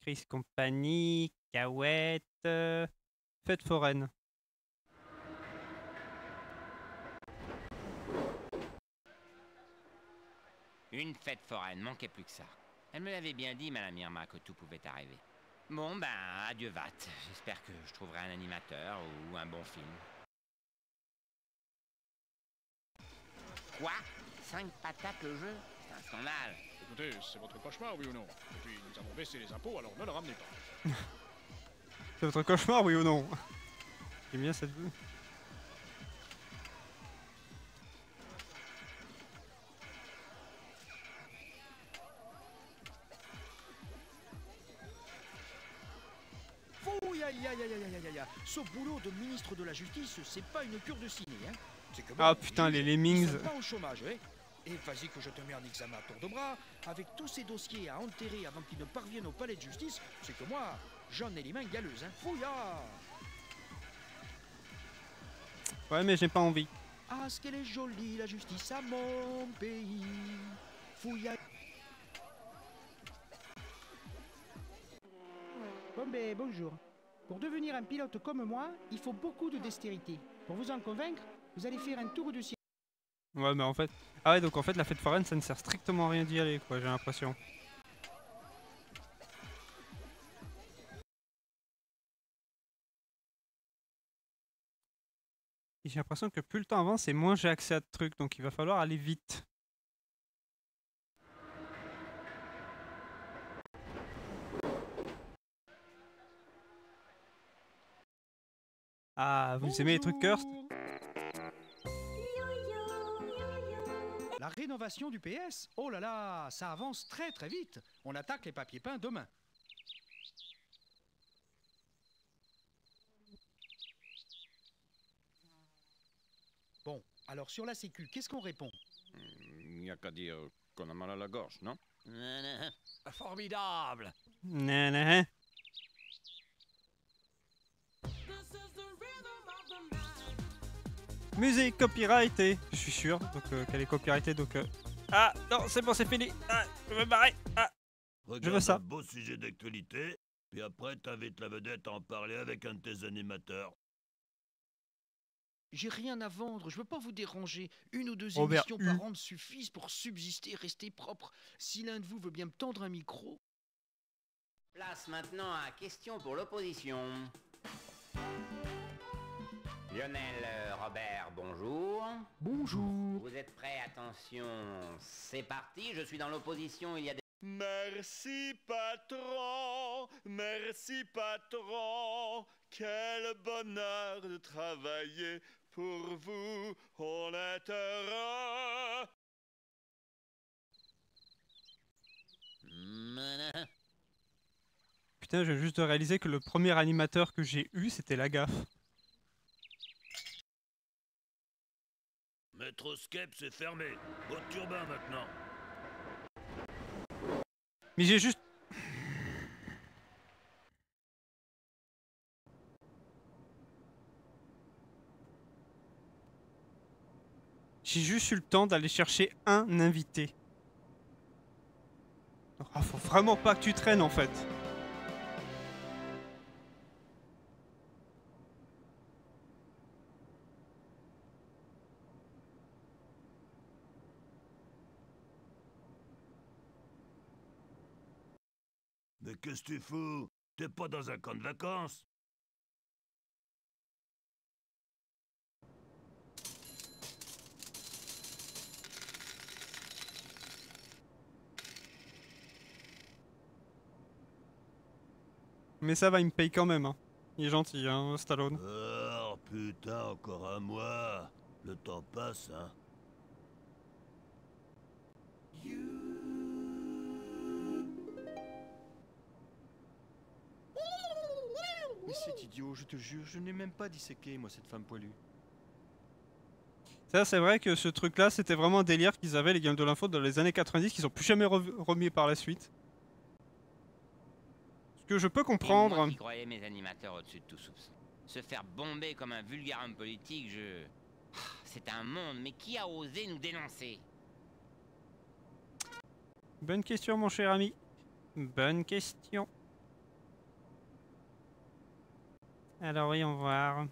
Chris Company, Cahouette... Fête foraine. Une fête foraine, manquait plus que ça. Elle me l'avait bien dit, Madame Irma, que tout pouvait arriver. Bon, ben, adieu Vat. J'espère que je trouverai un animateur ou un bon film. Quoi 5 patates le jeu? C'est un scandale. Écoutez, c'est votre cauchemar, oui ou non? Et puis, nous avons baissé les impôts, alors ne le ramenez pas. C'est votre cauchemar, oui ou non? J'aime bien cette vue. Fouille, aïe, aïe, aïe, aïe, aïe, aïe, aïe. Ce boulot de ministre de la Justice, c'est pas une cure de ciné, hein. C'est que Ah putain, les Lemmings. Ils sont pas au chômage, ouais. Et vas-y que je te mets en examen à tour de bras, avec tous ces dossiers à enterrer avant qu'ils ne parviennent au palais de justice, c'est que moi, j'en ai les mains galeuses, hein. Fouilla! Ouais, mais j'ai pas envie. Ah, ce qu'elle est jolie, la justice à mon pays. Fouilla. Bon ben, bonjour. Pour devenir un pilote comme moi, il faut beaucoup de dextérité. Pour vous en convaincre, vous allez faire un tour du ciel. Ouais, mais en fait... Ah ouais, donc en fait, la fête foraine, ça ne sert strictement à rien d'y aller, quoi, j'ai l'impression. Et j'ai l'impression que plus le temps avance, et moins j'ai accès à de trucs, donc il va falloir aller vite. Ah, vous aimez les trucs cursed? La rénovation du PS, oh là là, ça avance très très vite. On attaque les papiers peints demain. Bon, alors sur la sécu, qu'est-ce qu'on répond? Il n'y a qu'à dire qu'on a mal à la gorge, non? Formidable. Nanana. This is the rhythm of the night. Musique copyrightée. Je suis sûr donc qu'elle est copyrightée donc. Ah non, c'est bon, c'est fini. Ah, je vais me barrer. Ah, je veux ça. Un beau sujet d'actualité, puis après t'invites la vedette à en parler avec un de tes animateurs. J'ai rien à vendre, je veux pas vous déranger. 1 ou 2 Robert émissions par an me suffisent pour subsister et rester propre. Si l'un de vous veut bien me tendre un micro... Place maintenant à question pour l'opposition. Lionel Robert, bonjour. Bonjour. Vous êtes prêts? Attention, c'est parti. Je suis dans l'opposition, il y a des... Merci patron, merci patron, quel bonheur de travailler pour vous, on est heureux. Putain, je viens juste de réaliser que le premier animateur que j'ai eu, c'était la gaffe. Metroscape, c'est fermé. Votre turbin maintenant. Mais j'ai juste... J'ai juste eu le temps d'aller chercher un invité. Ah, faut vraiment pas que tu traînes en fait. Mais qu'est-ce que tu fous? T'es pas dans un camp de vacances? Mais ça va, il me paye quand même. Hein. Il est gentil, hein, Stallone. Oh putain, encore un mois. Le temps passe, hein. Mais c'est idiot, je te jure, je n'ai même pas disséqué, moi, cette femme poilue. Ça, c'est vrai que ce truc-là, c'était vraiment un délire qu'ils avaient, les Games de l'Info, dans les années 90, qu'ils ont plus jamais remis par la suite. Ce que je peux comprendre... Et moi qui croyais mes animateurs au-dessus de tout soupçon. Se faire bomber comme un vulgaire homme politique, c'est un monde, mais qui a osé nous dénoncer? Bonne question, mon cher ami. Bonne question. Alors, voyons voir.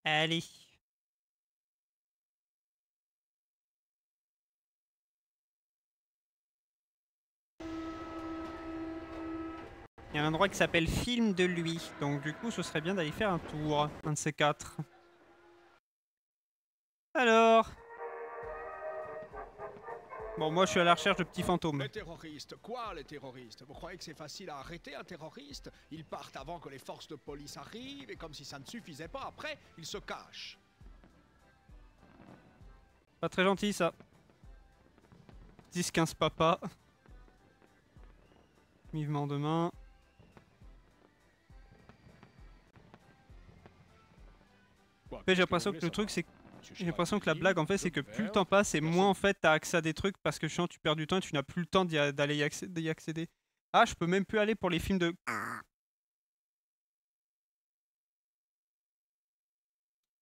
Allez. Il y a un endroit qui s'appelle Film de lui. Donc du coup, ce serait bien d'aller faire un tour. Un de ces 4. Alors... Bon, moi je suis à la recherche de petits fantômes. Les terroristes, quoi les terroristes? Vous croyez que c'est facile à arrêter un terroriste? Ils partent avant que les forces de police arrivent et comme si ça ne suffisait pas, après, ils se cachent. Pas très gentil ça. 10-15 papa. Vivement demain. J'ai l'impression que le truc c'est... J'ai l'impression que la blague en fait c'est que plus le temps passe et moins en fait t'as accès à des trucs parce que tu perds du temps et tu n'as plus le temps d'aller y accéder. Ah, je peux même plus aller pour les films de...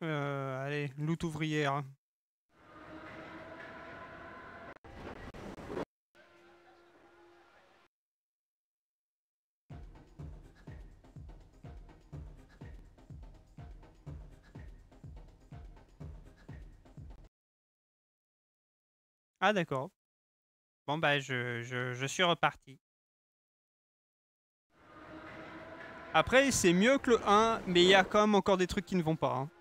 Allez, loot ouvrière. Ah d'accord. Bon bah je suis reparti. Après c'est mieux que le 1, mais il y a quand même encore des trucs qui ne vont pas. Hein.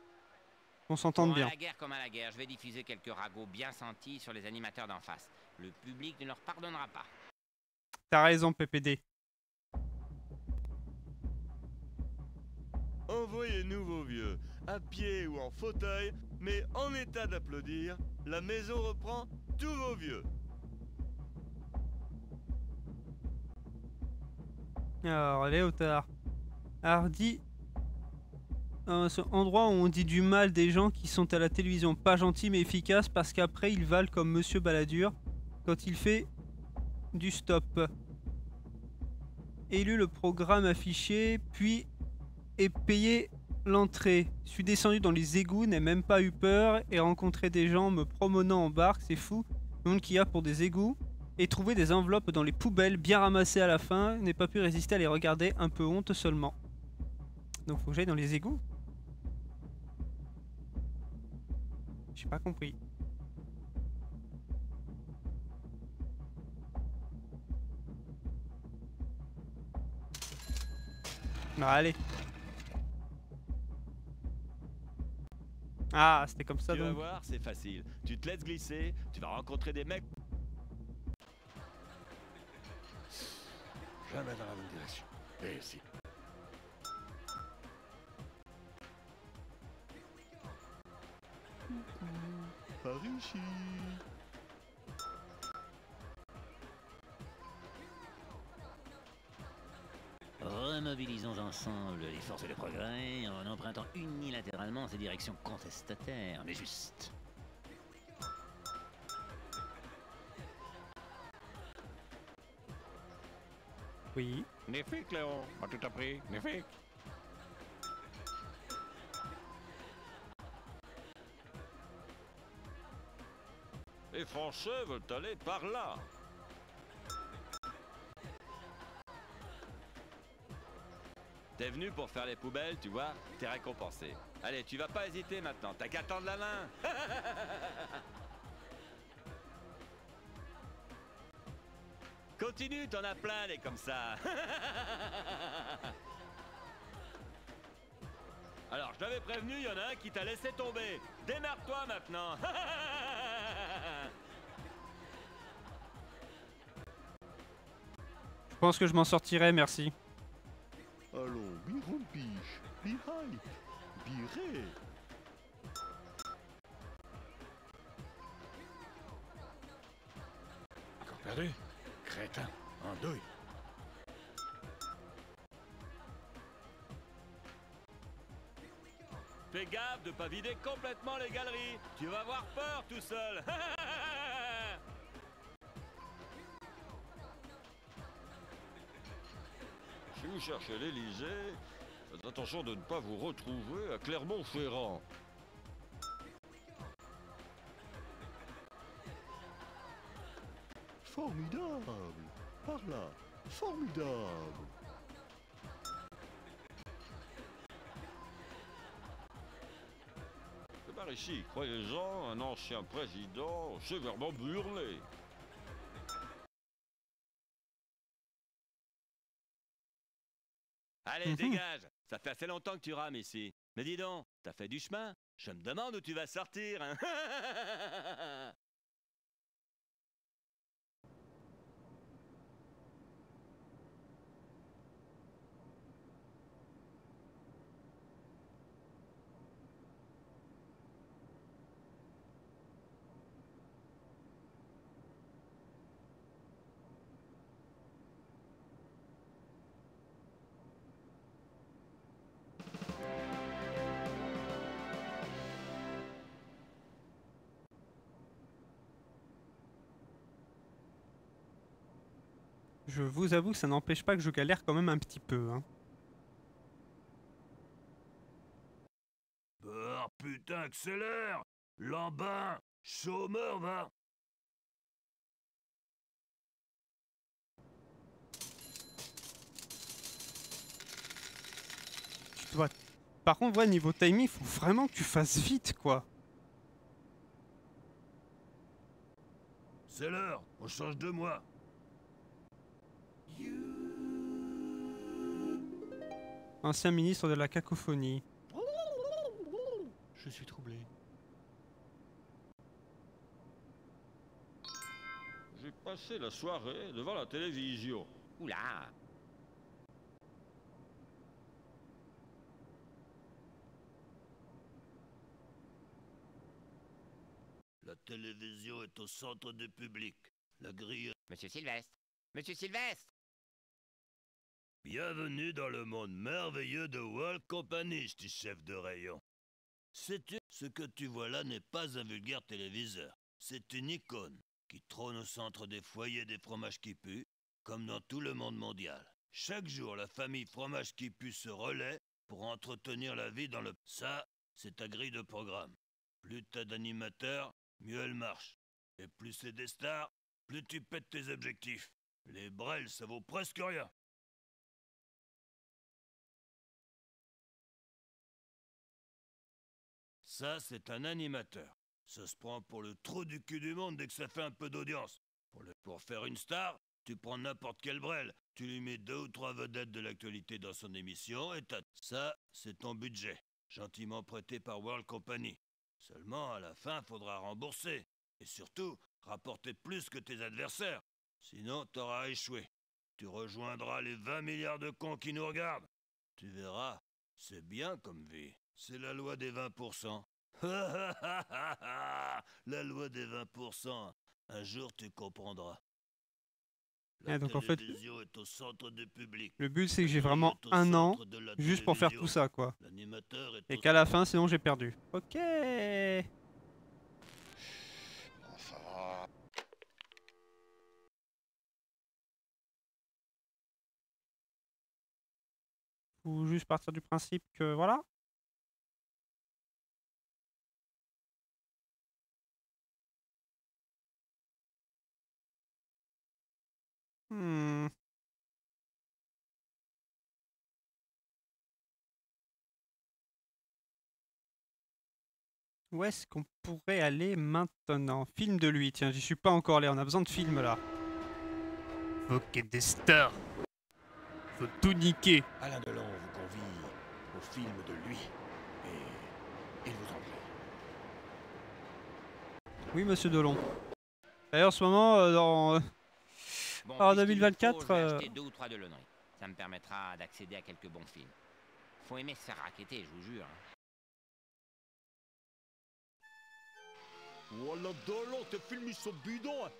On s'entende bien. À la guerre comme à la guerre, je vais diffuser quelques ragots bien sentis sur les animateurs d'en face. Le public ne leur pardonnera pas. T'as raison PPD. Envoyez-nous vos vieux, à pied ou en fauteuil, mais en état d'applaudir. La maison reprend tous vos vieux. Alors, Léotard. Hardy. Ce endroit où on dit du mal des gens qui sont à la télévision. Pas gentils mais efficaces parce qu'après ils valent comme Monsieur Balladur quand il fait du stop. Élu le programme affiché, puis et payé l'entrée. Je suis descendu dans les égouts, n'ai même pas eu peur et rencontré des gens me promenant en barque, c'est fou. Le monde qu'il y a pour des égouts. Et trouvé des enveloppes dans les poubelles bien ramassées à la fin. N'ai pas pu résister à les regarder, un peu honte seulement. Donc faut que j'aille dans les égouts. J'ai pas compris. Non, allez. Ah, c'était comme ça Tu vas donc. voir, c'est facile. Tu te laisses glisser, tu vas rencontrer des mecs. Jamais dans la bonne direction. Et ici. Par ici. Remobilisons ensemble les forces de progrès en empruntant unilatéralement ces directions contestataires, mais justes. Oui. Magnifique, Léon. Pas tout appris. Magnifique. Les Français veulent aller par là. T'es venu pour faire les poubelles, tu vois, t'es récompensé. Allez, tu vas pas hésiter maintenant, t'as qu'à tendre la main. Continue, t'en as plein des comme ça. Alors, je t'avais prévenu, il y en a un qui t'a laissé tomber. Démarre-toi maintenant. Je pense que je m'en sortirai, merci. Allons, be rumpish, be hype, be ré. Encore perdu? Crétin, en douille. Fais gaffe de pas vider complètement les galeries. Tu vas avoir peur tout seul. Si vous cherchez l'Élysée, faites attention de ne pas vous retrouver à Clermont-Ferrand. Formidable. Par là, formidable. C'est par ici, croyez-en, un ancien président sévèrement burlé. Allez, dégage. Ça fait assez longtemps que tu rames ici. Mais dis donc, t'as fait du chemin? Je me demande où tu vas sortir. Hein. Je vous avoue que ça n'empêche pas que je galère quand même un petit peu. Hein. Bah, putain, accélère. Lambin, chômeur, va. Tu dois... Par contre, ouais, niveau timing, il faut vraiment que tu fasses vite, quoi. C'est l'heure, on change de moi. Ancien ministre de la cacophonie. Je suis troublé. J'ai passé la soirée devant la télévision. Oula. La télévision est au centre du public. La grille... Monsieur Sylvestre. Monsieur Sylvestre. Bienvenue dans le monde merveilleux de Walt Company, petit chef de rayon. Sais-tu, ce que tu vois là n'est pas un vulgaire téléviseur. C'est une icône qui trône au centre des foyers des fromages qui puent, comme dans tout le monde mondial. Chaque jour, la famille Fromage qui pue se relaie pour entretenir la vie dans le... Ça, c'est ta grille de programme. Plus t'as d'animateurs, mieux elle marche. Et plus c'est des stars, plus tu pètes tes objectifs. Les brels, ça vaut presque rien. Ça, c'est un animateur. Ça se prend pour le trou du cul du monde dès que ça fait un peu d'audience. Pour faire une star, tu prends n'importe quel brel. Tu lui mets 2 ou 3 vedettes de l'actualité dans son émission et t'as... Ça, c'est ton budget. Gentiment prêté par World Company. Seulement, à la fin, faudra rembourser. Et surtout, rapporter plus que tes adversaires. Sinon, t'auras échoué. Tu rejoindras les 20 milliards de cons qui nous regardent. Tu verras, c'est bien comme vie. C'est la loi des 20%. La loi des 20%. Un jour, tu comprendras. La donc en fait, télévision est au centre du public. le but c'est que j'ai vraiment 1 an juste pour faire tout ça, quoi. L'animateur est Et qu'à la fin, sinon j'ai perdu. Ok. Enfin... Faut juste partir du principe que voilà. Hmm. Où est-ce qu'on pourrait aller maintenant? Film de lui, tiens, j'y suis pas encore allé, on a besoin de films là. Faut qu'il y ait des stars. Faut tout niquer. Alain Delon vous convie au film de lui. Et il vous en prie. Oui, monsieur Delon. D'ailleurs, en ce moment, dans... Bon, en puisqu'il le faut, 2024... je vais acheter 2 ou 3 Delonneries. Ça me permettra d'accéder à quelques bons films. Faut aimer se faire racketter, je vous jure. Voilà Delon, tes films ils sont bidons.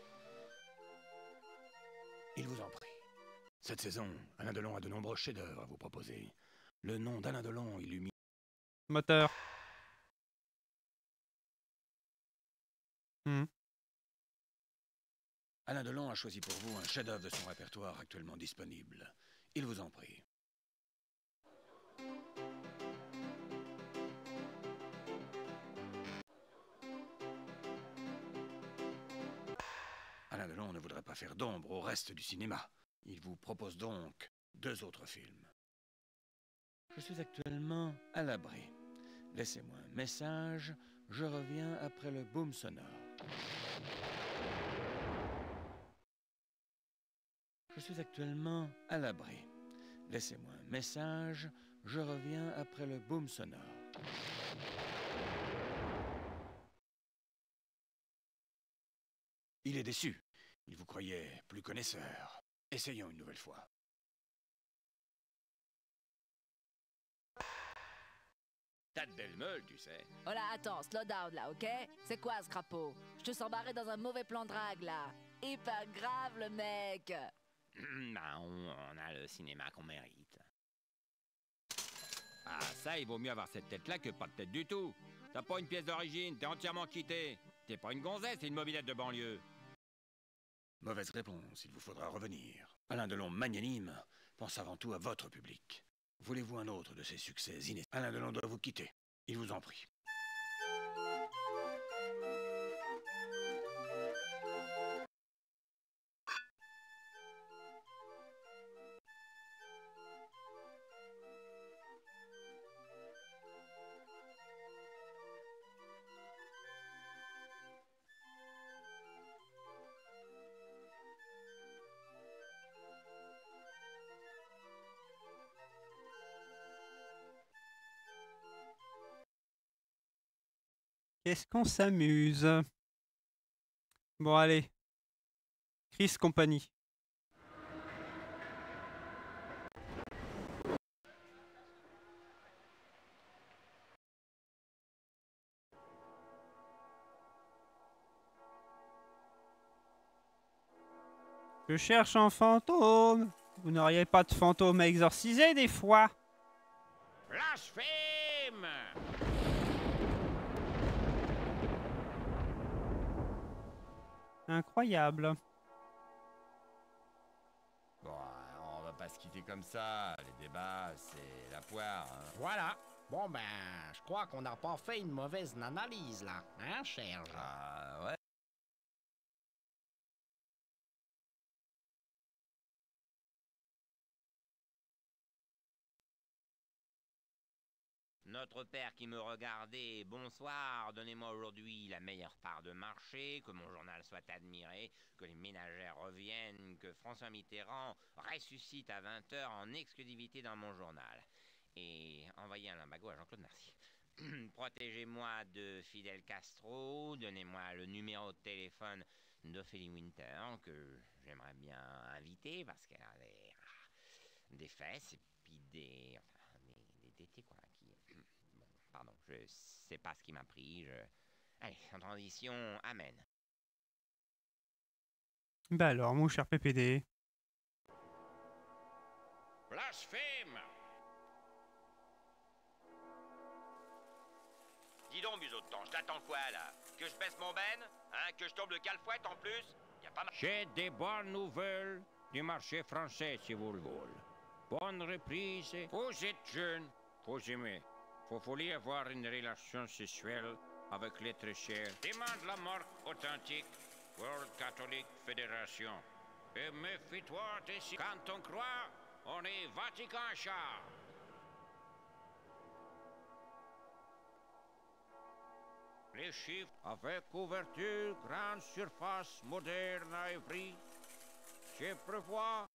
Il vous en prie. Cette saison, Alain Delon a de nombreux chefs-d'œuvre à vous proposer. Le nom d'Alain Delon illumine... Moteur. Alain Delon a choisi pour vous un chef-d'œuvre de son répertoire actuellement disponible. Il vous en prie. Alain Delon ne voudrait pas faire d'ombre au reste du cinéma. Il vous propose donc 2 autres films. Je suis actuellement à l'abri. Laissez-moi un message. Je reviens après le boom sonore. Je suis actuellement à l'abri. Laissez-moi un message. Je reviens après le boom sonore. Il est déçu. Il vous croyait plus connaisseur. Essayons une nouvelle fois. T'as de belles meules, tu sais. Oh là, attends, slow down là, ok? C'est quoi ce crapaud? Je te sens barré dans un mauvais plan drague là. Hyper grave le mec. Bah, on a le cinéma qu'on mérite. Ah, ça, il vaut mieux avoir cette tête-là que pas de tête du tout. T'as pas une pièce d'origine, t'es entièrement quitté. T'es pas une gonzesse, c'est une mobilette de banlieue. Mauvaise réponse, il vous faudra revenir. Alain Delon magnanime pense avant tout à votre public. Voulez-vous un autre de ses succès inédits? Alain Delon doit vous quitter. Il vous en prie. Qu'est-ce qu'on s'amuse? Bon, allez. Chris Company. Je cherche un fantôme. Vous n'auriez pas de fantôme à exorciser des fois? Blasphème! Incroyable. Bon, on va pas se discuter comme ça, les débats, c'est la poire. Hein. Voilà. Bon ben, je crois qu'on n'a pas fait une mauvaise analyse là, hein, cher? Ah ouais. Notre père qui me regardait, bonsoir, donnez-moi aujourd'hui la meilleure part de marché, que mon journal soit admiré, que les ménagères reviennent, que François Mitterrand ressuscite à 20h en exclusivité dans mon journal. Et envoyez un limbago à Jean-Claude Mercier. Protégez-moi de Fidel Castro, donnez-moi le numéro de téléphone d'Ophélie Winter, que j'aimerais bien inviter parce qu'elle a des fesses et puis des tétés quoi. Bon, pardon, je sais pas ce qui m'a pris. Allez, en transition, amen. Bah alors, mon cher PPD. Blasphème! Dis donc, museau de temps, je t'attends quoi, là? Que je baisse mon ben? Hein? Que je tombe le calfouette en plus? Y a pas J'ai des bonnes nouvelles du marché français, si vous le voulez. Bonne reprise. Vous êtes jeune, vous aimez. Vous voulez avoir une relation sexuelle avec l'être cher. Demande la marque authentique World Catholic Federation. Et méfie-toi d'ici. Quand on croit, on est Vatican Chat. Les chiffres avec couverture, grande surface, moderne à Évry. Je prévois.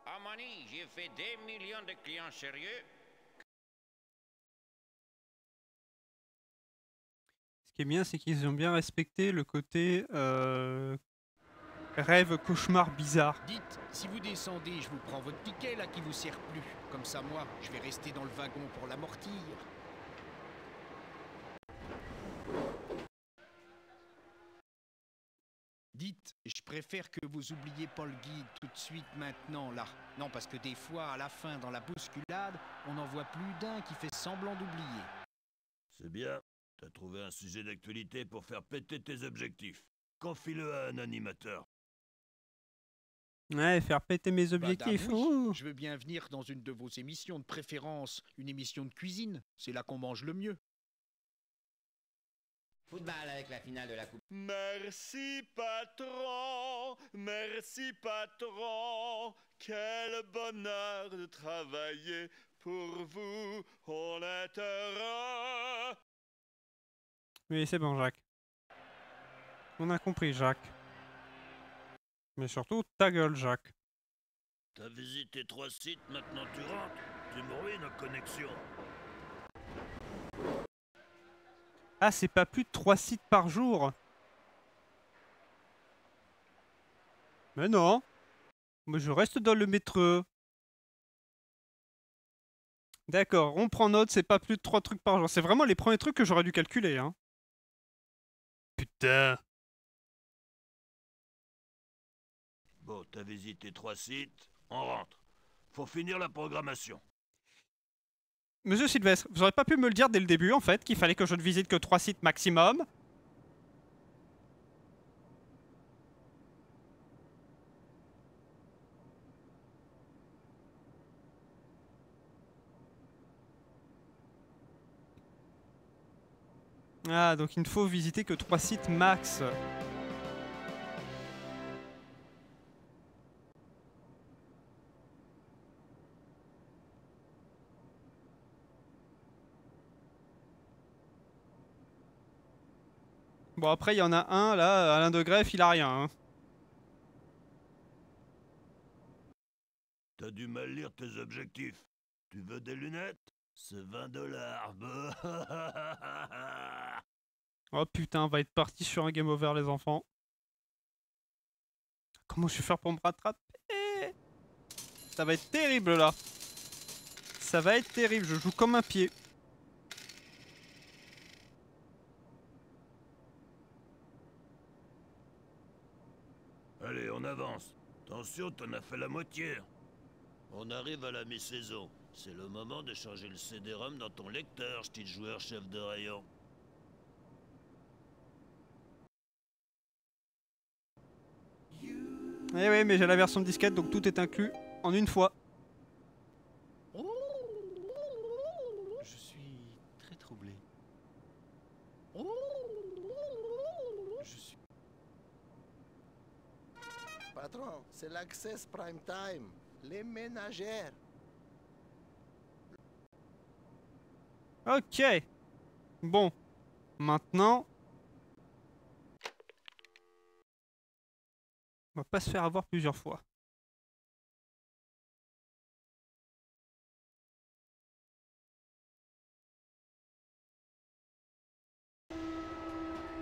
À Manille, j'ai fait des millions de clients sérieux. Ce qui est bien, c'est qu'ils ont bien respecté le côté rêve, cauchemar bizarre. Dites, si vous descendez, je vous prends votre ticket là qui vous sert plus. Comme ça, moi, je vais rester dans le wagon pour l'amortir. Dites, je préfère que vous oubliez pas le guide tout de suite maintenant là. Non, parce que des fois, à la fin, dans la bousculade, on en voit plus d'un qui fait semblant d'oublier. C'est bien. T'as trouvé un sujet d'actualité pour faire péter tes objectifs. Confie-le à un animateur. Ouais, faire péter mes objectifs. Bah, oui. Ouh. Je veux bien venir dans une de vos émissions, de préférence une émission de cuisine. C'est là qu'on mange le mieux. Football avec la finale de la Coupe. Merci patron, merci patron, quel bonheur de travailler pour vous, on est heureux. Oui, c'est bon, Jacques. On a compris, Jacques. Mais surtout, ta gueule, Jacques. T'as visité 3 sites, maintenant tu rentres. Tu me ruines la connexion. Ah, c'est pas plus de 3 sites par jour. Mais non. Moi, je reste dans le métro. D'accord, on prend note, c'est pas plus de 3 trucs par jour. C'est vraiment les premiers trucs que j'aurais dû calculer, hein. Putain. Bon, t'as visité 3 sites, on rentre. Faut finir la programmation. Monsieur Sylvestre, vous auriez pas pu me le dire dès le début, en fait, qu'il fallait que je ne visite que 3 sites maximum? Ah, donc il ne faut visiter que 3 sites max. Bon, après, il y en a un, là, Alain de Greff, il a rien. Hein. T'as du mal lire tes objectifs. Tu veux des lunettes? C'est $20. Oh putain, on va être parti sur un game over, les enfants. Comment je vais faire pour me rattraper? Ça va être terrible, là. Ça va être terrible, je joue comme un pied. Allez, on avance. Attention, t'en as fait la moitié. On arrive à la mi-saison. C'est le moment de changer le CD-ROM dans ton lecteur, petit joueur chef de rayon. Eh oui, mais j'ai la version disquette, donc tout est inclus en une fois. Je suis très troublé. Je suis... Patron, c'est l'Access Prime Time. Les ménagères. Ok. Bon. Maintenant... on va pas se faire avoir plusieurs fois.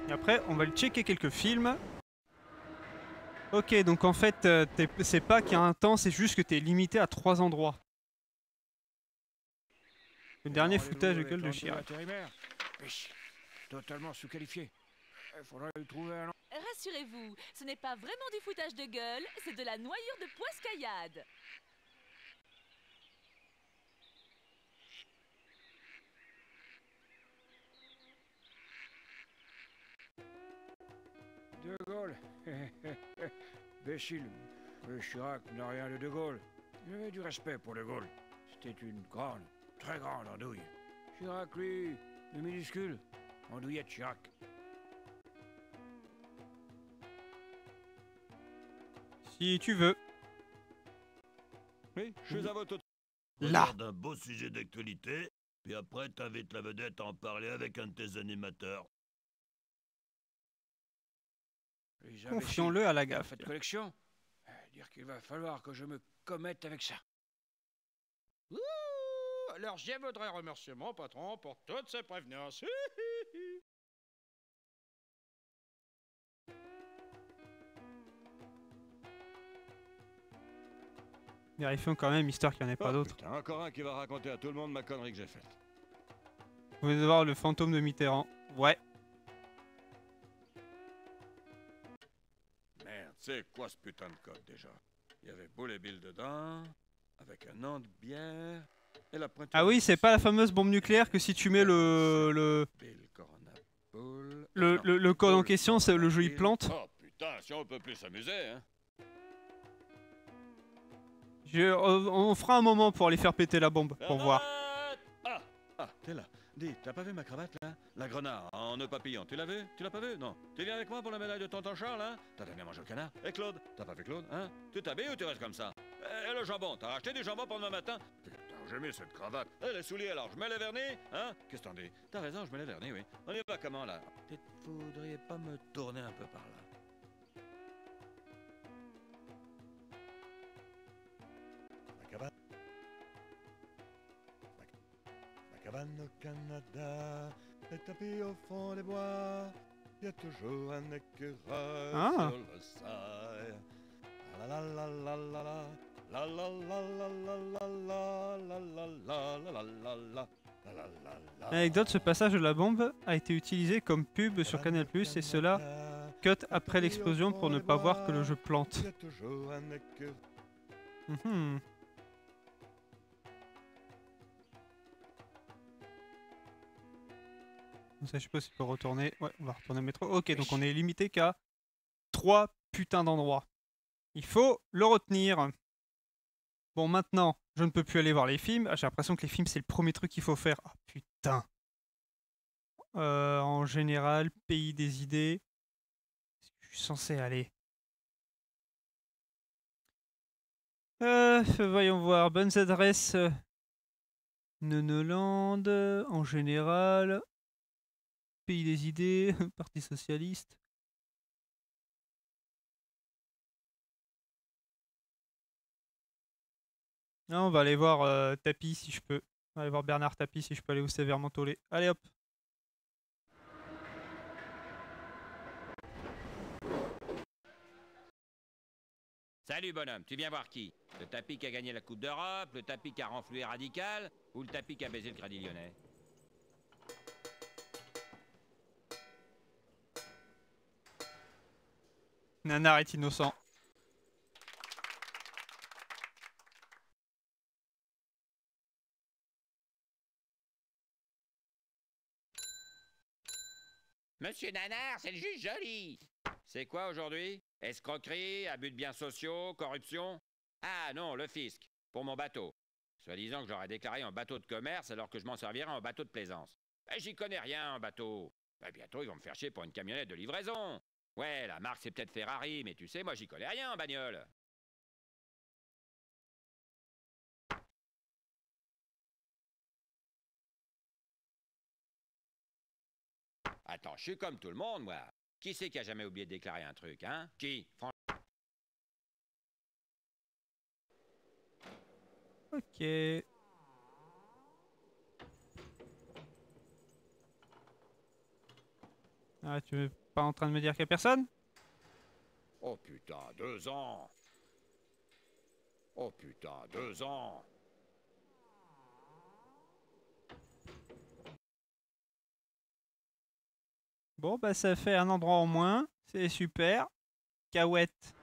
Et après, on va le checker quelques films. Ok, donc en fait, c'est pas qu'il y a un temps, c'est juste que t'es limité à 3 endroits. Le dernier foutage de gueule de Chirac. Totalement sous-qualifié. Il faudrait lui trouver un... Rassurez-vous, ce n'est pas vraiment du foutage de gueule, c'est de la noyure de poiscaillade. De Gaulle. Béchille. Chirac n'a rien de Gaulle. J'avais du respect pour De Gaulle. C'était une grande, très grande andouille. Chirac, lui, le minuscule. Andouillette Chirac. Si tu veux. Oui, je suis à votre... Là. Regarde un beau sujet d'actualité, puis après t'invites la vedette à en parler avec un de tes animateurs. Confions-le à la gaffe. Cette collection, dire qu'il va falloir que je me commette avec ça. Ouh, alors je voudrais remercier mon patron pour toutes ces prévenances. Vérifions quand même, histoire qu'il n'y en ait pas d'autres. Putain, encore un qui va raconter à tout le monde ma connerie que j'ai faite. Vous venez de voir le fantôme de Mitterrand. Ouais. Merde, c'est quoi ce putain de code déjà? Il y avait Bull et Bill dedans, avec un an de bière, et la pointe... Ah oui, c'est pas la fameuse bombe nucléaire que si tu mets le code en question, c'est le jeu il plante. Oh putain, si on peut plus s'amuser, hein. On fera un moment pour aller faire péter la bombe, pour voir. Ah, t'es là. Dis, t'as pas vu ma cravate là? La grenade en nœud papillon, tu l'as vu? Tu l'as pas vu? Non. Tu viens avec moi pour la médaille de tonton Charles, hein? T'as donné à manger au canard? Et Claude? T'as pas vu Claude, hein? Tu t'habilles ou tu restes comme ça? Et le jambon, t'as racheté du jambon pour demain matin? Putain, j'ai mis cette cravate. Et les souliers alors, je mets les vernis, hein? Qu'est-ce que t'en dis? T'as raison, je mets les vernis, oui. On y va comment là? Peut-être faudriez pas me tourner un peu par là. Cabane au Canada, les tapis au fond des bois, il y a toujours un écureuil sur le seuil. La la la la la la la la la la la la la la la. Anecdote, ce passage de la bombe a été utilisé comme pub sur Canal+, et cela cut après l'explosion pour ne pas voir que le jeu plante. Ça, je sais pas si je peux retourner. Ouais, on va retourner au métro. Ok, donc on est limité qu'à 3 putains d'endroits. Il faut le retenir. Bon, maintenant, je ne peux plus aller voir les films. J'ai l'impression que les films, c'est le premier truc qu'il faut faire. Ah, putain. En général, pays des idées. Est-ce que je suis censé aller? Voyons voir. Bonnes adresses. Nonoland. En général. Pays des idées. Parti socialiste. Non, on va aller voir Tapie si je peux. On va aller voir Bernard Tapie si je peux aller au Sévère Mentolé. Allez hop. Salut bonhomme, tu viens voir qui? Le Tapie qui a gagné la Coupe d'Europe, le Tapie qui a renfloué Radical, ou le Tapie qui a baisé le Crédit Lyonnais? Nanar est innocent. Monsieur Nanar, c'est le juge Joly. C'est quoi aujourd'hui? Escroquerie, abus de biens sociaux, corruption? Ah non, le fisc, pour mon bateau. Soi-disant que j'aurais déclaré en bateau de commerce alors que je m'en servirais en bateau de plaisance. J'y connais rien en bateau. Bientôt, ils vont me faire chier pour une camionnette de livraison. Ouais, la marque, c'est peut-être Ferrari, mais tu sais, moi, j'y connais rien en bagnole. Attends, je suis comme tout le monde, moi. Qui c'est qui a jamais oublié de déclarer un truc, hein? Qui? Ok. Ah, tu es pas en train de me dire qu'il y a personne? Oh putain, 2 ans. Oh putain, 2 ans. Bon, bah ça fait un endroit en moins. C'est super. Cahouette.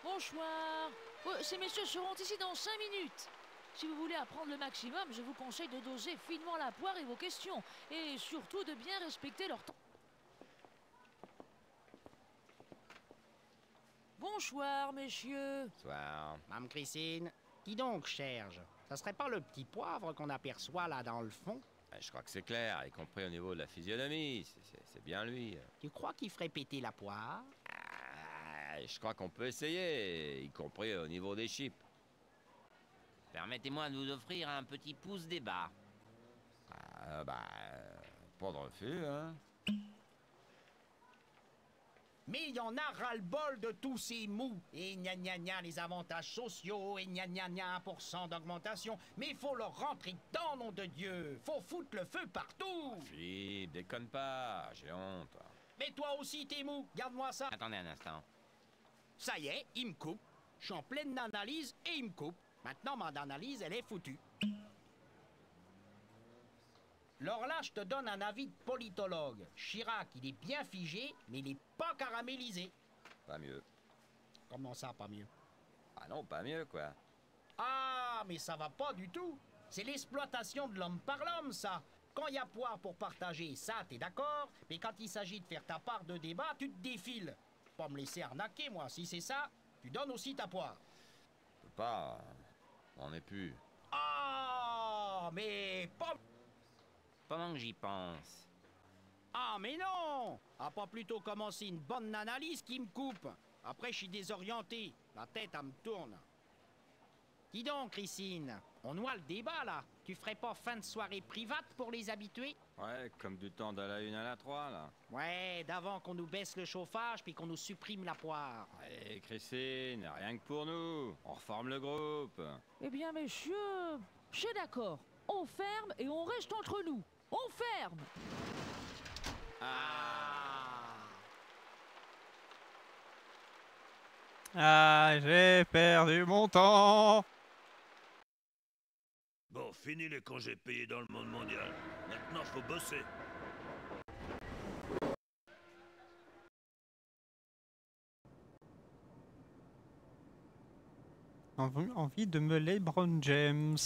Bonsoir. Ces messieurs seront ici dans 5 minutes. Si vous voulez apprendre le maximum, je vous conseille de doser finement la poire et vos questions. Et surtout de bien respecter leur temps. Bonsoir, messieurs. Bonsoir. Mme Christine, dis donc, Serge, ça serait pas le petit poivre qu'on aperçoit là dans le fond? Je crois que c'est clair, y compris au niveau de la physionomie. C'est bien lui. Tu crois qu'il ferait péter la poire? Je crois qu'on peut essayer, y compris au niveau des chips. Permettez-moi de vous offrir un petit pouce débat. Pas de refus, hein. Mais il y en a ras-le-bol de tous ces mous. Et gna gna gna les avantages sociaux, et gna gna gna 1% d'augmentation. Mais il faut leur rentrer dedans, nom de Dieu. Faut foutre le feu partout. Philippe, déconne pas, j'ai honte. Mais toi aussi, t'es mou. Garde-moi ça. Attendez un instant. Ça y est, il me coupe. Je suis en pleine analyse et il me coupe. Maintenant, ma analyse, elle est foutue. Alors là, je te donne un avis de politologue. Chirac, il est bien figé, mais il n'est pas caramélisé. Pas mieux. Comment ça, pas mieux? Ah non, pas mieux, quoi. Ah, mais ça va pas du tout. C'est l'exploitation de l'homme par l'homme, ça. Quand il y a poire pour partager, ça, t'es d'accord. Mais quand il s'agit de faire ta part de débat, tu te défiles. Pas me laisser arnaquer, moi. Si c'est ça, tu donnes aussi ta poire. Je peux pas. On n'est plus. Ah, mais pas... Pendant que j'y pense. Ah, mais non! A pas plutôt commencé une bonne analyse qui me coupe. Après, je suis désorienté. La tête, elle me tourne. Dis donc, Christine, on noie le débat, là. Tu ferais pas fin de soirée private pour les habitués? Ouais, comme du temps d'à la 1 à la 3, là. Ouais, d'avant qu'on nous baisse le chauffage puis qu'on nous supprime la poire. Allez, Christine, rien que pour nous. On reforme le groupe. Eh bien, messieurs, je suis d'accord. On ferme et on reste entre nous. On ferme! Ah, j'ai perdu mon temps. Bon, fini les congés payés dans le monde mondial. Maintenant, faut bosser. Envie de me LeBron James.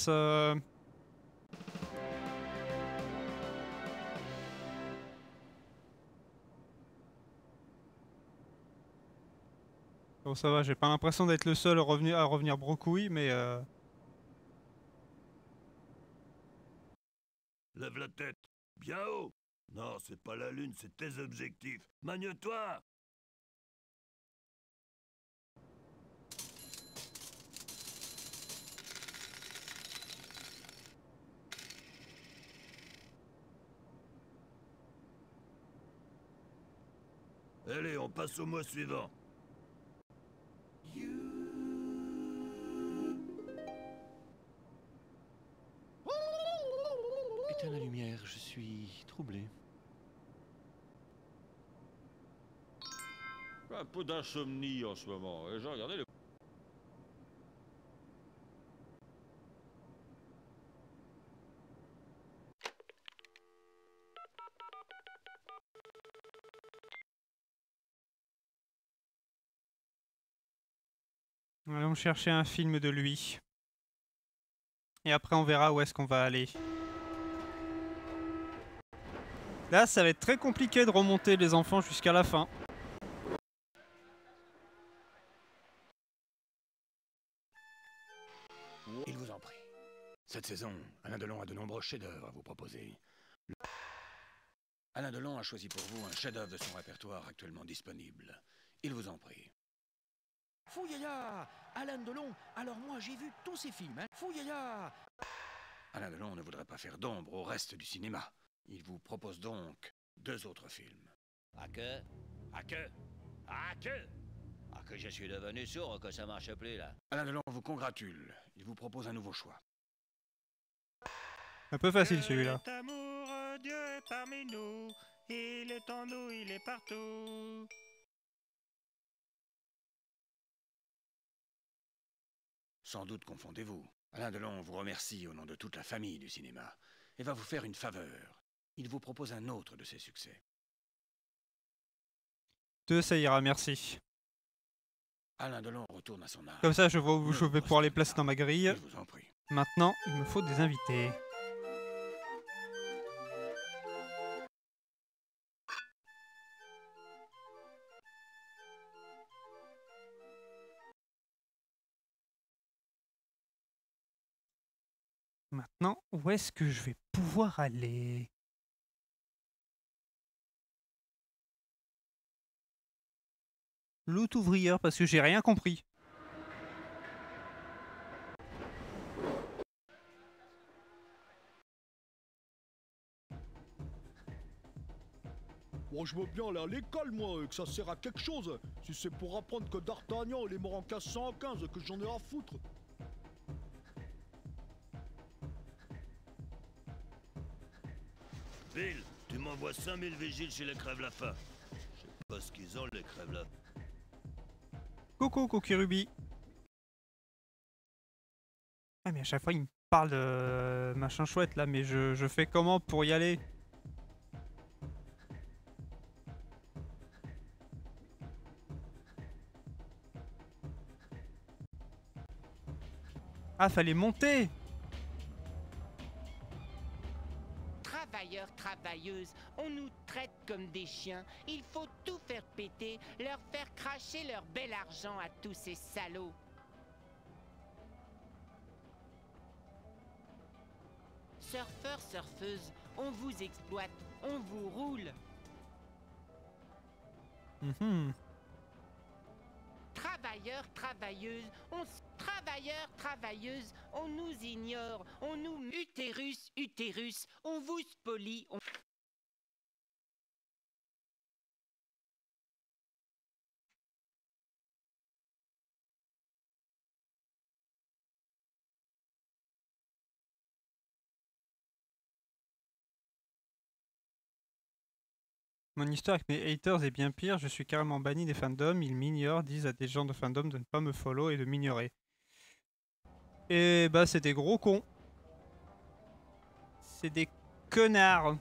Bon, ça va, j'ai pas l'impression d'être le seul à revenir brocouille, mais Lève la tête. Bien haut. Non, c'est pas la lune, c'est tes objectifs. Magne-toi. Allez, on passe au mois suivant. Éteins la lumière, je suis troublé. Un peu d'insomnie en ce moment. J'ai regardé le... allons chercher un film de lui. Et après on verra où est-ce qu'on va aller. Là ça va être très compliqué de remonter les enfants jusqu'à la fin. Il vous en prie. Cette saison, Alain Delon a de nombreux chefs-d'œuvre à vous proposer. Alain Delon a choisi pour vous un chef-d'œuvre de son répertoire actuellement disponible. Il vous en prie. Fouillaya, Alain Delon, alors moi j'ai vu tous ces films, hein. Fouillaya. Alain Delon ne voudrait pas faire d'ombre au reste du cinéma. Il vous propose donc 2 autres films. Ah que je suis devenu sourd, que ça marche plus, là. Alain Delon vous congratule. Il vous propose un nouveau choix. Un peu facile celui-là. Dieu est amour, Dieu est parmi nous. Il est en nous, il est partout. Sans doute confondez-vous. Alain Delon vous remercie au nom de toute la famille du cinéma et va vous faire une faveur. Il vous propose un autre de ses succès. 2, ça ira, merci. Alain Delon retourne à son art. Comme ça je vois où je vais pouvoir les placer dans ma grille. Je vous en prie. Maintenant, il me faut des invités. Maintenant, où est-ce que je vais pouvoir aller? Loot ouvrière, parce que j'ai rien compris. Bon, je veux bien aller à l'école, moi, et que ça sert à quelque chose. Si c'est pour apprendre que D'Artagnan, il est mort en 1515, que j'en ai à foutre. Bill, tu m'envoies 5000 vigiles chez les crèves-la-faim. Je sais pas ce qu'ils ont, les crèves-la-faim. Coucou, Cookie Ruby. Ah, mais à chaque fois, il me parle de machin chouette, là, mais je fais comment pour y aller? Ah, fallait monter! Travailleurs, travailleuses, on nous traite comme des chiens. Il faut tout faire péter, leur faire cracher leur bel argent à tous ces salauds. Surfeurs, surfeuses, on vous exploite, on vous roule. Travailleurs, travailleuses, on nous ignore, on nous utérus, on vous spolie, on... Mon histoire avec mes haters est bien pire, je suis carrément banni des fandoms, ils m'ignorent, disent à des gens de fandom de ne pas me follow et de m'ignorer. Et bah c'est des gros cons. C'est des connards.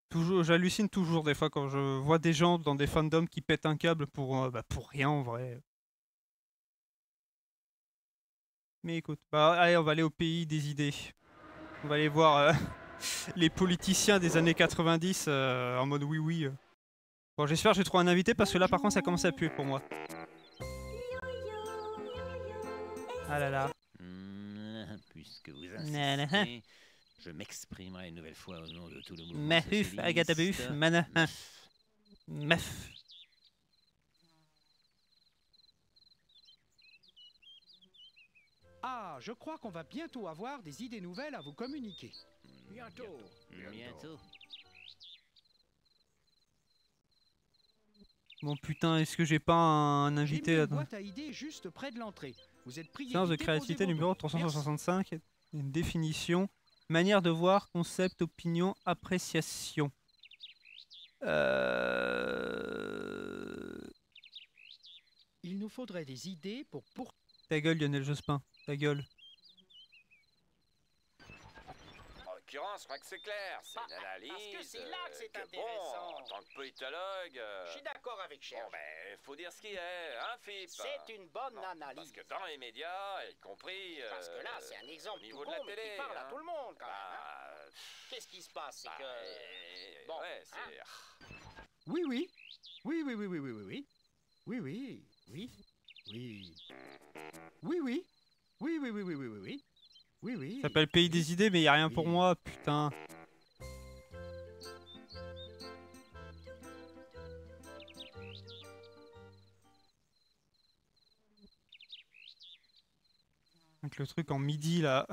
Toujours, j'hallucine toujours des fois quand je vois des gens dans des fandoms qui pètent un câble pour rien en vrai. Mais écoute, bah allez, on va aller au pays des idées. On va aller voir les politiciens des années 90 en mode oui oui. Bon, j'espère que j'ai trouvé un invité parce que là par contre ça commence à puer pour moi. Ah là là. Puisque vous insistez, je m'exprimerai une nouvelle fois au nom de tout le mouvement Mahuf, socialiste. Agatabuf, Mef. Ah, je crois qu'on va bientôt avoir des idées nouvelles à vous communiquer. Bientôt. Bon putain, est-ce que j'ai pas un invité J'ai mis là une boîte à idées juste près de l'entrée. Vous êtes prié Séance de d'y créativité déposer vos numéro dons. 365, une définition, manière de voir, concept, opinion, appréciation. Il nous faudrait des idées pour... Ta gueule Lionel Jospin, ta gueule. Ok, l'occurrence, je crois que c'est clair. C'est une analyse. Parce que c'est là que c'est Bon, intéressant. en tant que politologue. Je suis d'accord avec Cher. Bon, ben, faut dire ce qu'il est, hein, Philippe? C'est une bonne analyse. Parce que dans les médias, y compris. Parce que là, c'est un exemple au tout niveau con, de la mais télé. qui parle à hein. tout le monde, quand même. Bah, Hein. Qu'est-ce qui se passe? C'est que... Bon, ouais, hein. c'est. Oui, oui. Oui, oui, oui, oui, oui, oui, oui. Oui, oui, oui. Oui. Oui, oui. Oui, oui, oui, oui, oui, oui, oui. Oui, oui. Ça s'appelle Pays des idées, mais y a rien pour moi, putain. Avec le truc en midi là.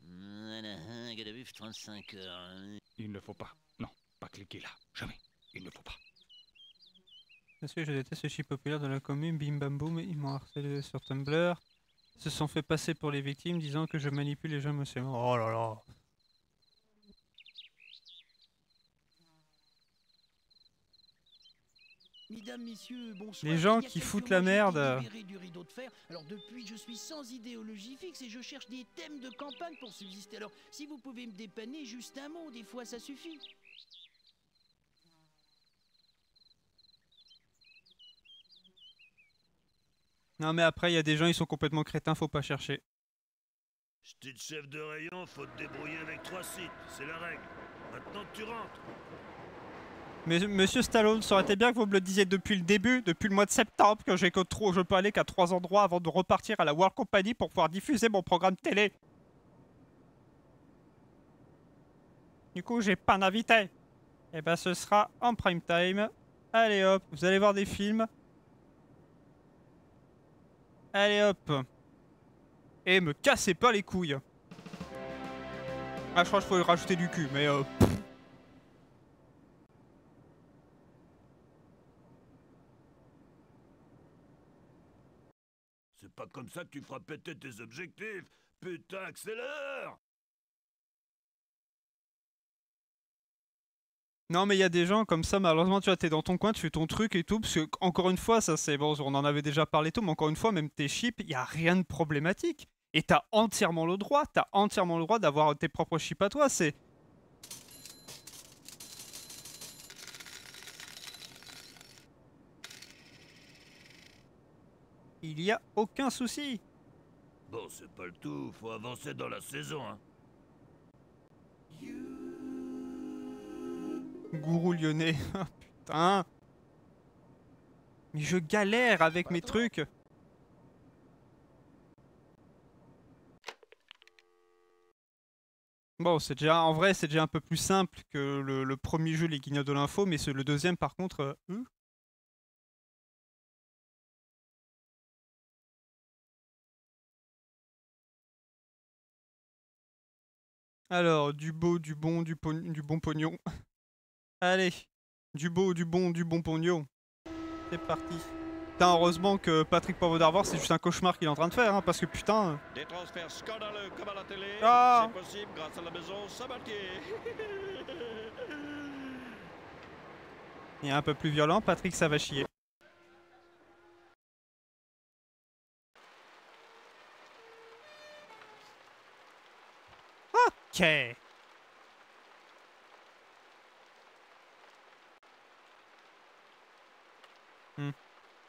Voilà, un gars de vif, 35 heures. Il ne faut pas. Non, pas cliquer là. Jamais. Il ne faut pas. Parce que je déteste les chips populaires de la commune, bim bam boum, ils m'ont harcelé sur Tumblr. Ils se sont fait passer pour les victimes disant que je manipule les gens émotionnellement. Oh là là. Mesdames, messieurs, bonsoir. Les gens Il y a qui quelques foutent mois, la j'ai été merde. libéré du rideau de fer. Alors depuis, je suis sans idéologie fixe et je cherche des thèmes de campagne pour subsister. Alors, si vous pouvez me dépanner, juste un mot, des fois ça suffit. Non mais après, il y a des gens, ils sont complètement crétins, faut pas chercher. Petite chef de rayon, faut te débrouiller avec 3 sites, c'est la règle. Maintenant tu rentres. Mais monsieur Stallone, ça aurait été bien que vous me le disiez depuis le début, depuis le mois de septembre, que je peux aller qu'à 3 endroits avant de repartir à la World Company pour pouvoir diffuser mon programme télé. Du coup, j'ai pas d'invité. Et ben ce sera en prime time. Allez hop, vous allez voir des films. Allez hop. Et me cassez pas les couilles. Ah, je crois qu'il faut rajouter du cul, mais C'est pas comme ça que tu feras péter tes objectifs. Putain, accélère! Non mais il y a des gens comme ça, malheureusement tu vois, t'es dans ton coin, tu fais ton truc et tout, parce que encore une fois, ça c'est bon, on en avait déjà parlé et tout, mais encore une fois, même tes chips, il y a rien de problématique. Et t'as entièrement le droit, d'avoir tes propres chips à toi, c'est... Il y a aucun souci. Bon, c'est pas le tout, faut avancer dans la saison, hein. Gourou lyonnais, ah, putain. Mais je galère avec mes trucs. Bon, c'est déjà, en vrai, c'est déjà un peu plus simple que le premier jeu, les Guignols de l'info, mais le deuxième, par contre, Alors, du beau, du bon, du bon pognon. Allez, du beau, du bon pognon. C'est parti. Putain, heureusement que Patrick Poivre d'Arvor, c'est juste un cauchemar qu'il est en train de faire, hein, parce que putain... Des transferts scandaleux comme à la télé, Ah c'est possible grâce à la maison Sabatier. Il est un peu plus violent, Patrick, ça va chier. Ok.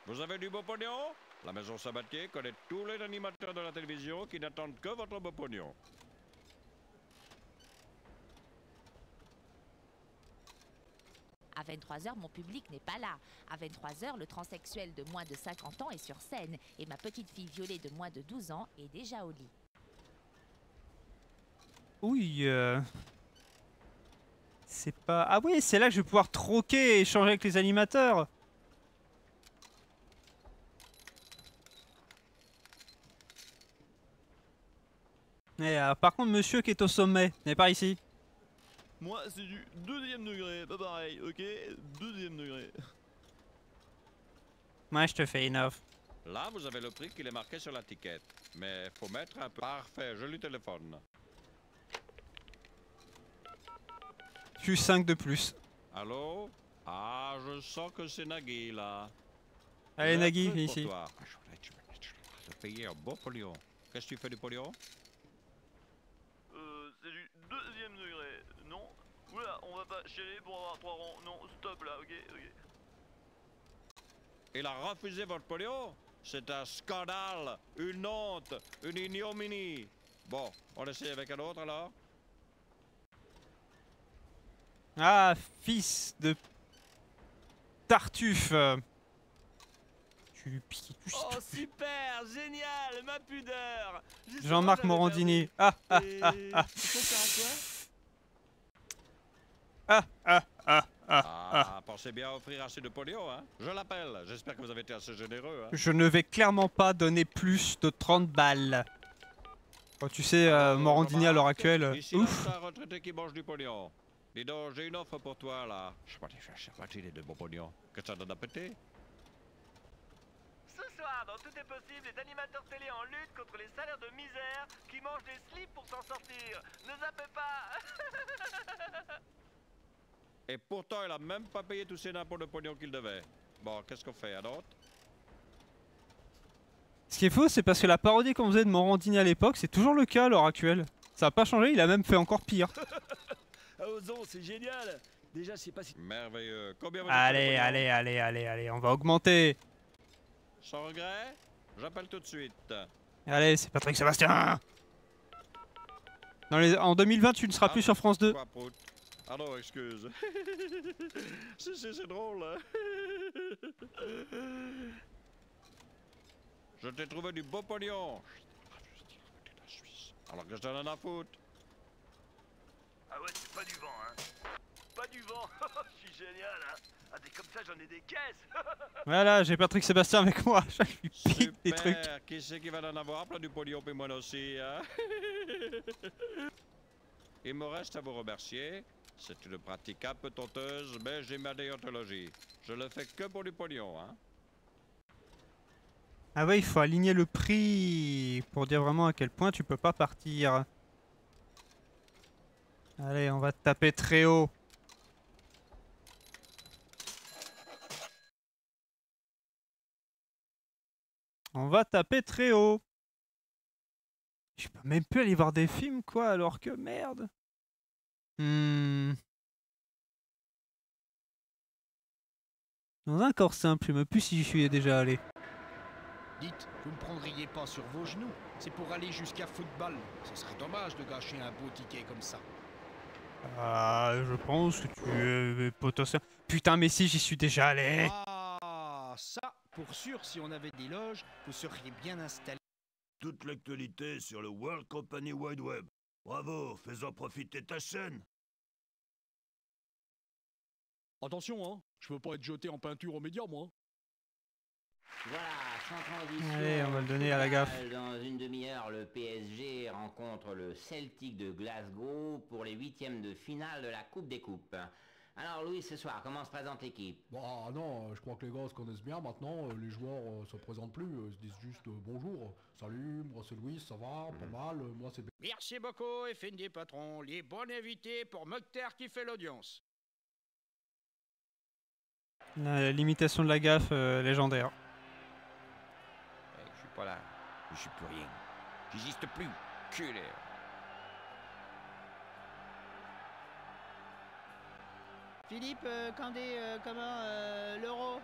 Vous avez du beau pognon? La maison Sabatier connaît tous les animateurs de la télévision qui n'attendent que votre beau pognon. À 23h, mon public n'est pas là. À 23h, le transsexuel de moins de 50 ans est sur scène. Et ma petite fille violée de moins de 12 ans est déjà au lit. Oui, c'est pas... Ah oui, c'est là que je vais pouvoir troquer et échanger avec les animateurs. Et par contre, monsieur qui est au sommet, n'est pas ici. Moi, c'est du 2e degré, pas pareil, ok? 2e degré. Moi, je te fais une offre. Là, vous avez le prix qu'il est marqué sur la ticket. Mais faut mettre un peu... Parfait, je lui téléphone. Je suis 5 de plus. Allô? Ah, je sens que c'est Nagui, là. Allez, J'ai un Nagui, truc viens pour ici. toi. Je vais te payer un beau pognon. Qu'est-ce que tu fais du pognon? C'est du deuxième degré. Non. Oula, on va pas chialer pour avoir 3 ronds. Non, stop là, ok, ok. Il a refusé votre pognon? C'est un scandale, une honte, une ignominie. Bon, on essaie avec un autre alors? Ah, fils de Tartuffe. Tu lui piques. Oh super, génial, ma pudeur. Jean-Marc Morandini. Ah, ah, ah, ah. Ça sert à quoi? Ah, ah, ah, ah, Ah, pensez bien à offrir assez de pognon, hein? Je l'appelle, j'espère que vous avez été assez généreux, hein? Je ne vais clairement pas donner plus de 30 balles. Oh, tu sais, Morandini à l'heure actuelle, Ici, ouf. un retraité qui mange du pognon. Dis donc, j'ai une offre pour toi, là. Je vais pas aller chercher de bon pognon. Que ça donne à péter? Ce soir, dans Tout est possible, les animateurs télé en lutte contre les salaires de misère qui mangent des slips pour s'en sortir. Ne zappez pas. Et pourtant, il a même pas payé tous ses impôts de pognon qu'il devait. Bon, qu'est-ce qu'on fait, un autre? Ce qui est faux, c'est parce que la parodie qu'on faisait de Morandini à l'époque, c'est toujours le cas à l'heure actuelle. Ça a pas changé, il a même fait encore pire. Ah, Ozon, c'est génial. Déjà, je sais pas si... Merveilleux. Combien vous Allez, allez, allez, allez, allez, on va augmenter. Sans regret? J'appelle tout de suite. Allez, c'est Patrick Sébastien. En 2020, tu ne seras plus sur France 2. Quoi, prout? Ah non, excuse. C'est drôle, hein? Je t'ai trouvé du beau pognon. Alors que je t'en ai à foutre. Ah ouais, c'est pas du vent, hein. Pas du vent. Je suis génial, hein. Ah, des comme ça, j'en ai des caisses. Voilà, j'ai Patrick Sébastien avec moi. Je lui pique des trucs. Super. Qui c'est qui va en avoir plein du pognon, puis moi aussi, hein? Il me reste à vous remercier. C'est une pratique un peu tonteuse, mais j'ai ma déontologie. Je le fais que pour du pognon, hein? Ah ouais, il faut aligner le prix pour dire vraiment à quel point tu peux pas partir. Allez, on va te taper très haut. On va taper très haut. Je peux même plus aller voir des films, quoi, alors que merde. Dans un corps simple, je me plus si j'y suis déjà allé. Dites, vous me prendriez pas sur vos genoux? C'est pour aller jusqu'à football. Ce serait dommage de gâcher un beau ticket comme ça. Ah, je pense que tu es potentiel. Putain, mais si, j'y suis déjà allé. Ah, ça, pour sûr, si on avait des loges, vous seriez bien installés. Toute l'actualité sur le World Company Wide Web. Bravo, fais-en profiter ta chaîne. Attention, hein, je veux pas être jeté en peinture aux médias, moi. Voilà, sans transition. Allez, on va le donner à la gaffe. Dans une demi-heure, le PSG rencontre le Celtic de Glasgow pour les 8e de finale de la Coupe des Coupes. Alors Louis, ce soir, comment se présente l'équipe? Bah non, je crois que les gars se connaissent bien maintenant, les joueurs se présentent plus, ils se disent juste bonjour, salut, moi c'est Louis, ça va, pas mal, moi c'est... Merci beaucoup, Effendi patron. Les bons invités pour Mokhtar qui fait l'audience. L'imitation de la gaffe légendaire. Je suis pas là, je suis plus rien. J'existe plus, culé. Philippe, Candé, comment, l'euro?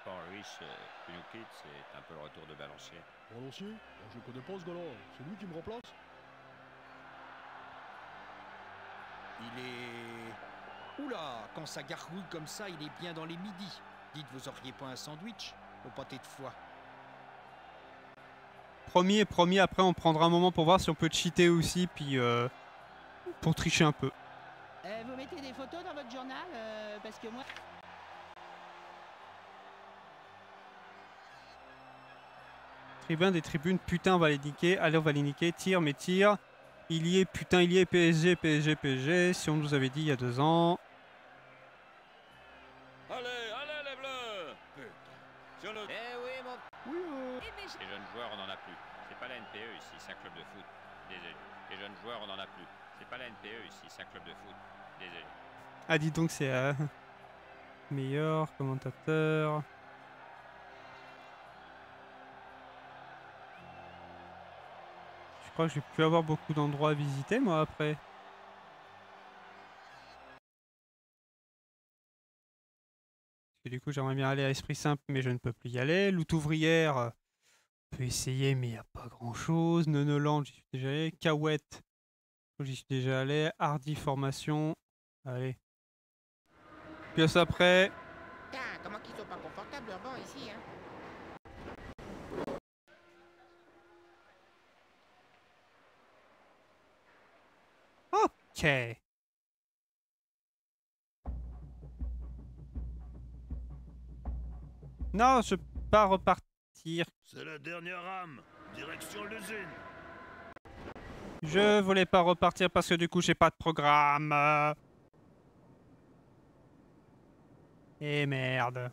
Bon, Louis, tu nous quittes, c'est un peu le retour de Balancier. Balancier? Je connais pas ce gars-là, c'est lui qui me remplace? Il est... Oula, quand ça gargouille comme ça, il est bien dans les midis. Dites, vous auriez pas un sandwich au pâté de foie? Promis, promis, après on prendra un moment pour voir si on peut cheater aussi, puis pour tricher un peu. Vous mettez des photos dans votre journal parce que moi... Tribun des tribunes, putain, on va les niquer. Allez, on va les niquer. Tire, mais tire. Il y est, putain, il y est, PSG, PSG, PSG, si on nous avait dit il y a 2 ans. Allez, allez les bleus! Putain, sur le... Eh oui, mon... Oui, Les jeunes joueurs, on n'en a plus. C'est pas la NPE ici, c'est un club de foot. Désolé. Les jeunes joueurs, on n'en a plus. C'est pas la NPE ici, c'est un club de foot. Désolé. Ah, dis donc, c'est meilleur commentateur. Je crois que je vais plus avoir beaucoup d'endroits à visiter, moi, après. Et du coup, j'aimerais bien aller à Esprit Simple, mais je ne peux plus y aller. Loot Ouvrière, on peut essayer, mais il n'y a pas grand-chose. Nonoland, j'y suis déjà allé. Cahouette, j'y suis déjà allé. Hardy Formation, allez. Pièce après. Putain, comment qu'ils sont pas confortables leurs bancs ici, hein? Ok. Non, je peux pas repartir. C'est la dernière rame. Direction l'usine. Je voulais pas repartir parce que du coup, j'ai pas de programme. Et merde.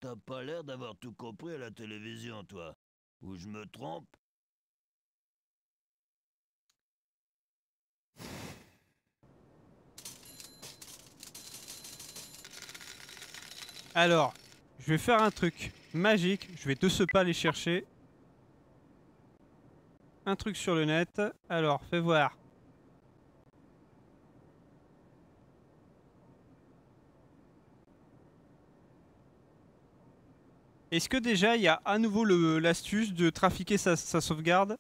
T'as pas l'air d'avoir tout compris à la télévision, toi. Ou je me trompe? Alors, je vais faire un truc magique. Je vais de ce pas aller chercher un truc sur le net. Alors, fais voir. Est-ce que déjà il y a à nouveau l'astuce de trafiquer sa sauvegarde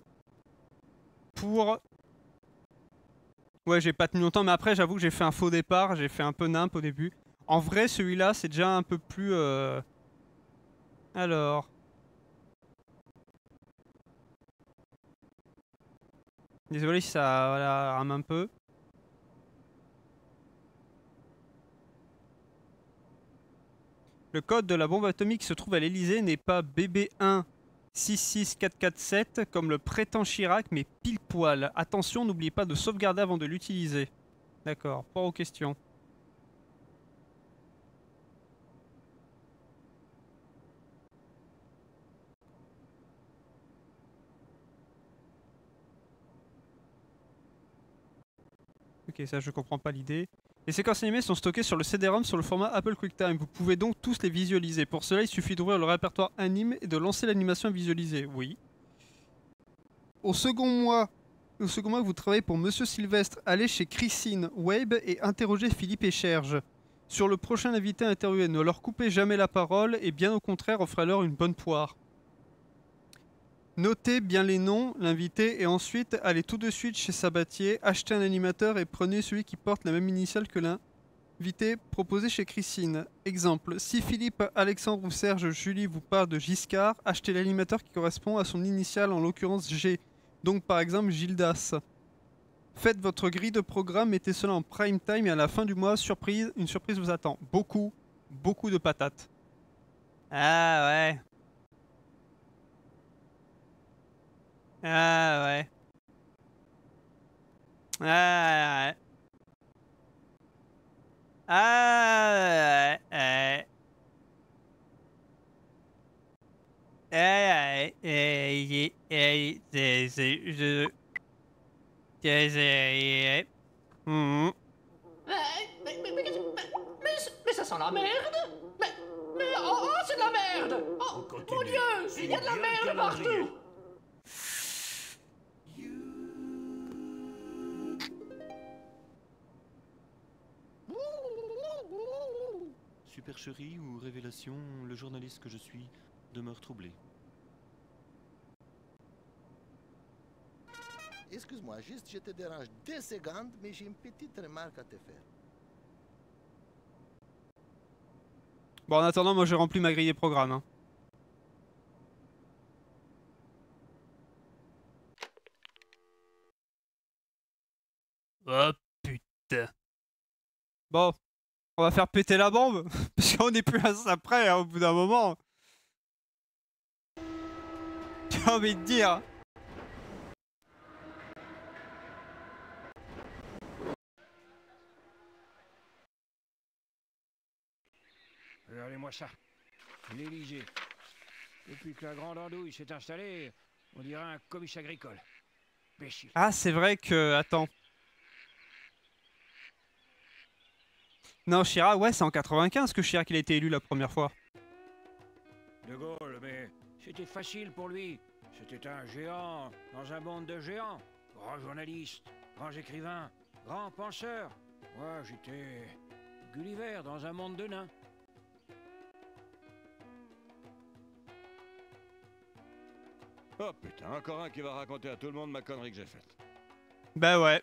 pour... Ouais, j'ai pas tenu longtemps, mais après j'avoue que j'ai fait un faux départ, j'ai fait un peu nimp au début. En vrai, celui-là, c'est déjà un peu plus... Alors... Désolé si ça voilà, rame un peu. Le code de la bombe atomique qui se trouve à l'Elysée n'est pas BB1 66447 comme le prétend Chirac, mais pile poil. Attention, n'oubliez pas de sauvegarder avant de l'utiliser. D'accord, pas aux questions. Ok, ça je comprends pas l'idée. Les séquences animées sont stockées sur le CD-ROM sur le format Apple QuickTime. Vous pouvez donc tous les visualiser. Pour cela, il suffit d'ouvrir le répertoire anime et de lancer l'animation à visualiser. Oui. Au second mois que vous travaillez pour Monsieur Sylvestre, allez chez Christine Web et interrogez Philippe et Cherge. Sur le prochain invité interviewé, ne leur coupez jamais la parole et bien au contraire, offrez-leur une bonne poire. Notez bien les noms, l'invité, et ensuite allez tout de suite chez Sabatier, achetez un animateur et prenez celui qui porte la même initiale que l'invité proposé chez Christine. Exemple, si Philippe, Alexandre ou Serge Julie vous parle de Giscard, achetez l'animateur qui correspond à son initiale, en l'occurrence G. Donc par exemple Gildas. Faites votre grille de programme, mettez cela en prime time et à la fin du mois, surprise, une surprise vous attend. Beaucoup de patates. Ah ouais. Ah ouais. Ah ouais. Ah ouais. Mais ça sent la merde. Mais oh, c'est de la merde. Oh, mon Dieu, il y a de la merde partout. Supercherie ou révélation, le journaliste que je suis demeure troublé. Excuse-moi, juste je te dérange 2 secondes, mais j'ai une petite remarque à te faire. Bon, en attendant, moi j'ai rempli ma grille de programme. Hein. Oh putain. bon, on va faire péter la bombe, parce qu'on est plus à ça près, hein, au bout d'un moment. J'ai envie de dire. Regardez-moi ça. L'Élysée. Depuis que la grande andouille s'est installée, on dirait un comice agricole. Béchil. Ah, c'est vrai que... Attends. Non, Chirac, ouais, c'est en 95 que Chirac il a été élu la première fois. De Gaulle, mais c'était facile pour lui. C'était un géant dans un monde de géants. Grand journaliste, grand écrivain, grand penseur. Moi, j'étais Gulliver dans un monde de nains. Oh putain, encore un qui va raconter à tout le monde ma connerie que j'ai faite. Bah ouais.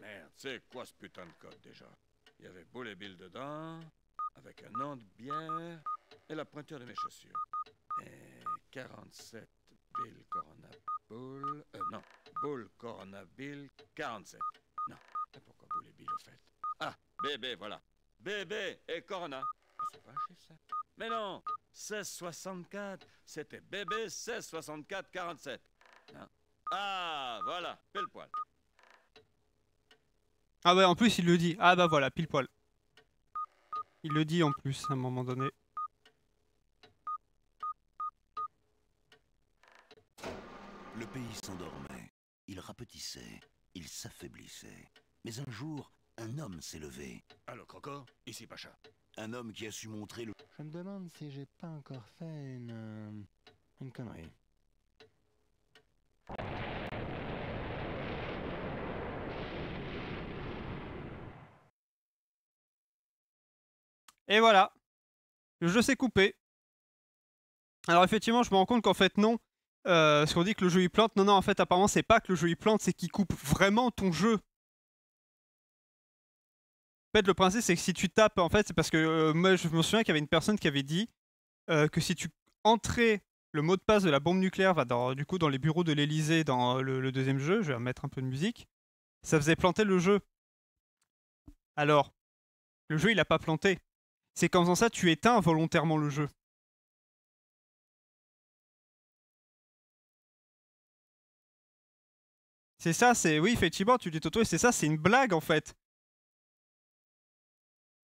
Merde, c'est quoi ce putain de code déjà? Il y avait Bull et Bill dedans, avec un an de bière et la pointure de mes chaussures. Et 47 Bill Corona Bull... non, Bull Corona Bill 47. Non, et pourquoi Bull et Bill au fait? Ah, bébé, voilà. Bébé et Corona. Ah, c'est pas un chiffre ça? Mais non, 1664, c'était bébé 1664 47. Hein? Ah, voilà, pile poil. Ah ouais, en plus il le dit. Ah bah voilà, pile poil. Il le dit en plus à un moment donné. Le pays s'endormait, il rapetissait, il s'affaiblissait. Mais un jour, un homme s'est levé. Allô, Croco, ici Pacha. Un homme qui a su montrer le... Je me demande si j'ai pas encore fait une connerie. Et voilà. Le jeu s'est coupé. Alors effectivement, je me rends compte qu'en fait non. Parce qu'on dit que le jeu il plante. Non, non, en fait apparemment c'est pas que le jeu il plante, c'est qu'il coupe vraiment ton jeu. En fait, le principe, c'est que si tu tapes, en fait, c'est parce que moi, je me souviens qu'il y avait une personne qui avait dit que si tu entrais le mot de passe de la bombe nucléaire, du coup, dans les bureaux de l'Elysée, dans le deuxième jeu, je vais remettre un peu de musique, ça faisait planter le jeu. Alors, le jeu, il a pas planté. C'est qu'en faisant ça, tu éteins volontairement le jeu. C'est ça, c'est... Oui, effectivement, tu dis Toto, et c'est ça, c'est une blague, en fait.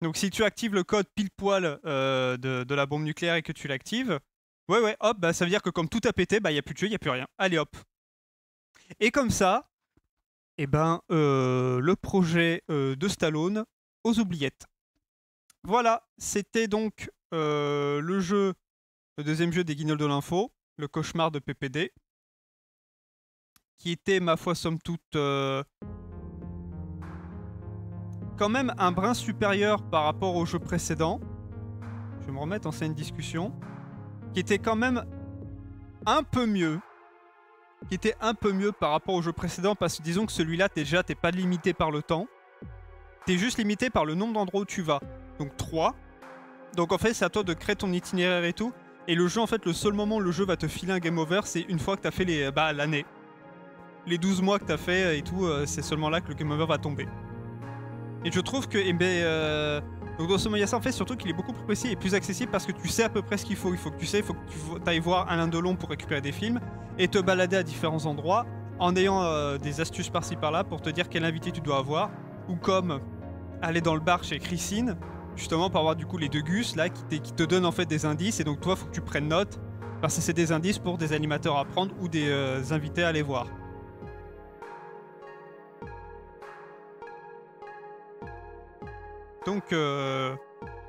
Donc si tu actives le code pile poil de la bombe nucléaire et que tu l'actives, ouais, hop, bah ça veut dire que comme tout a pété, bah y a plus de jeu, y a plus rien. Allez hop. Et comme ça, eh ben le projet de Stallone aux oubliettes. Voilà, c'était donc le jeu, le deuxième jeu des Guignols de l'info, le cauchemar de PPD, qui était ma foi somme toute quand même un brin supérieur par rapport au jeu précédent. Je vais me remettre en scène discussion. Qui était quand même un peu mieux. Qui était un peu mieux par rapport au jeu précédent. Parce que disons que celui-là, déjà, t'es pas limité par le temps. T'es juste limité par le nombre d'endroits où tu vas. Donc 3. Donc en fait, c'est à toi de créer ton itinéraire et tout. Et le jeu, en fait, le seul moment où le jeu va te filer un game over, c'est une fois que t'as fait l'année. Les 12 mois que t'as fait et tout, c'est seulement là que le game over va tomber. Et je trouve que, donc dans ce Moyassa, en fait, surtout qu'il est beaucoup plus précis et plus accessible parce que tu sais à peu près ce qu'il faut. Il faut que tu sais, il faut que tu ailles voir Alain Delon pour récupérer des films et te balader à différents endroits en ayant des astuces par-ci par-là pour te dire quel invité tu dois avoir. Ou comme aller dans le bar chez Christine, justement pour avoir du coup les deux gus là qui te donnent en fait des indices et donc toi, il faut que tu prennes note parce que c'est des indices pour des animateurs à prendre ou des invités à aller voir.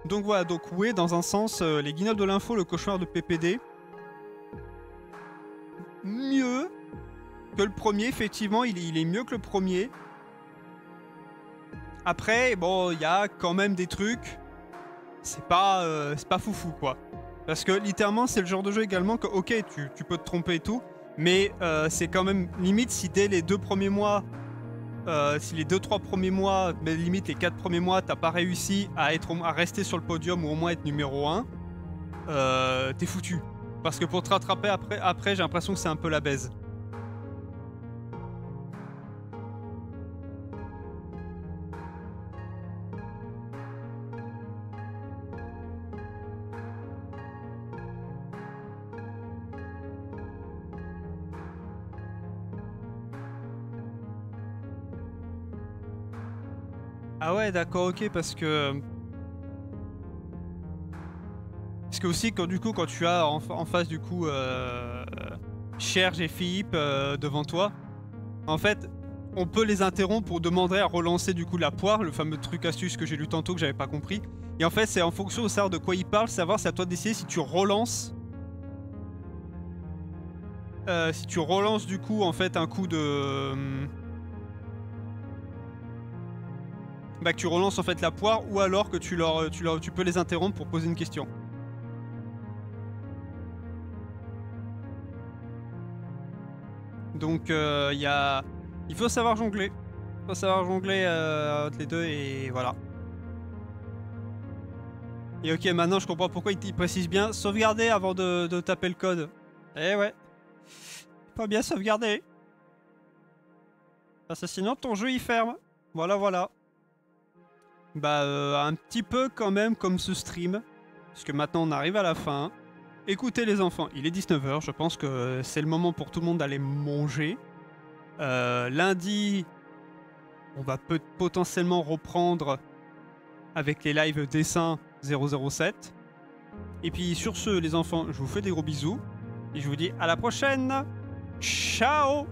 Donc voilà, donc oui, dans un sens, les Guignols de l'info, le cauchemar de PPD, mieux que le premier, effectivement, il est mieux que le premier. Après, bon, il y a quand même des trucs, c'est pas foufou, quoi. Parce que, littéralement, c'est le genre de jeu également que, ok, tu peux te tromper et tout, mais c'est quand même limite si dès les 2 premiers mois... si les 2-3 premiers mois, mais limite les 4 premiers mois, t'as pas réussi à rester sur le podium ou au moins être numéro 1, t'es foutu. Parce que pour te rattraper après j'ai l'impression que c'est un peu la baise. Ah ouais, d'accord, ok, parce que... Parce que aussi, quand, du coup, quand tu as en face, du coup, Serge et Philippe devant toi, en fait, on peut les interrompre pour demander à relancer, du coup, la poire, le fameux truc astuce que j'ai lu tantôt, que j'avais pas compris. Et en fait, c'est en fonction de savoir de quoi ils parlent, savoir, c'est à toi de décider si tu relances... si tu relances, du coup, en fait, un coup de... Bah, que tu relances, en fait, la poire, ou alors que tu peux les interrompre pour poser une question. Donc, il faut savoir jongler. Il faut savoir jongler entre les deux, et voilà. Et ok, maintenant je comprends pourquoi il précise bien sauvegarder avant de taper le code. Eh ouais. Pas bien sauvegarder. Parce que sinon ton jeu il ferme. Voilà, voilà. Bah, un petit peu quand même comme ce stream. Parce que maintenant on arrive à la fin. Écoutez les enfants, il est 19 h, je pense que c'est le moment pour tout le monde d'aller manger. Lundi, on va potentiellement reprendre avec les lives dessins 007. Et puis sur ce, les enfants, je vous fais des gros bisous. Et je vous dis à la prochaine. Ciao!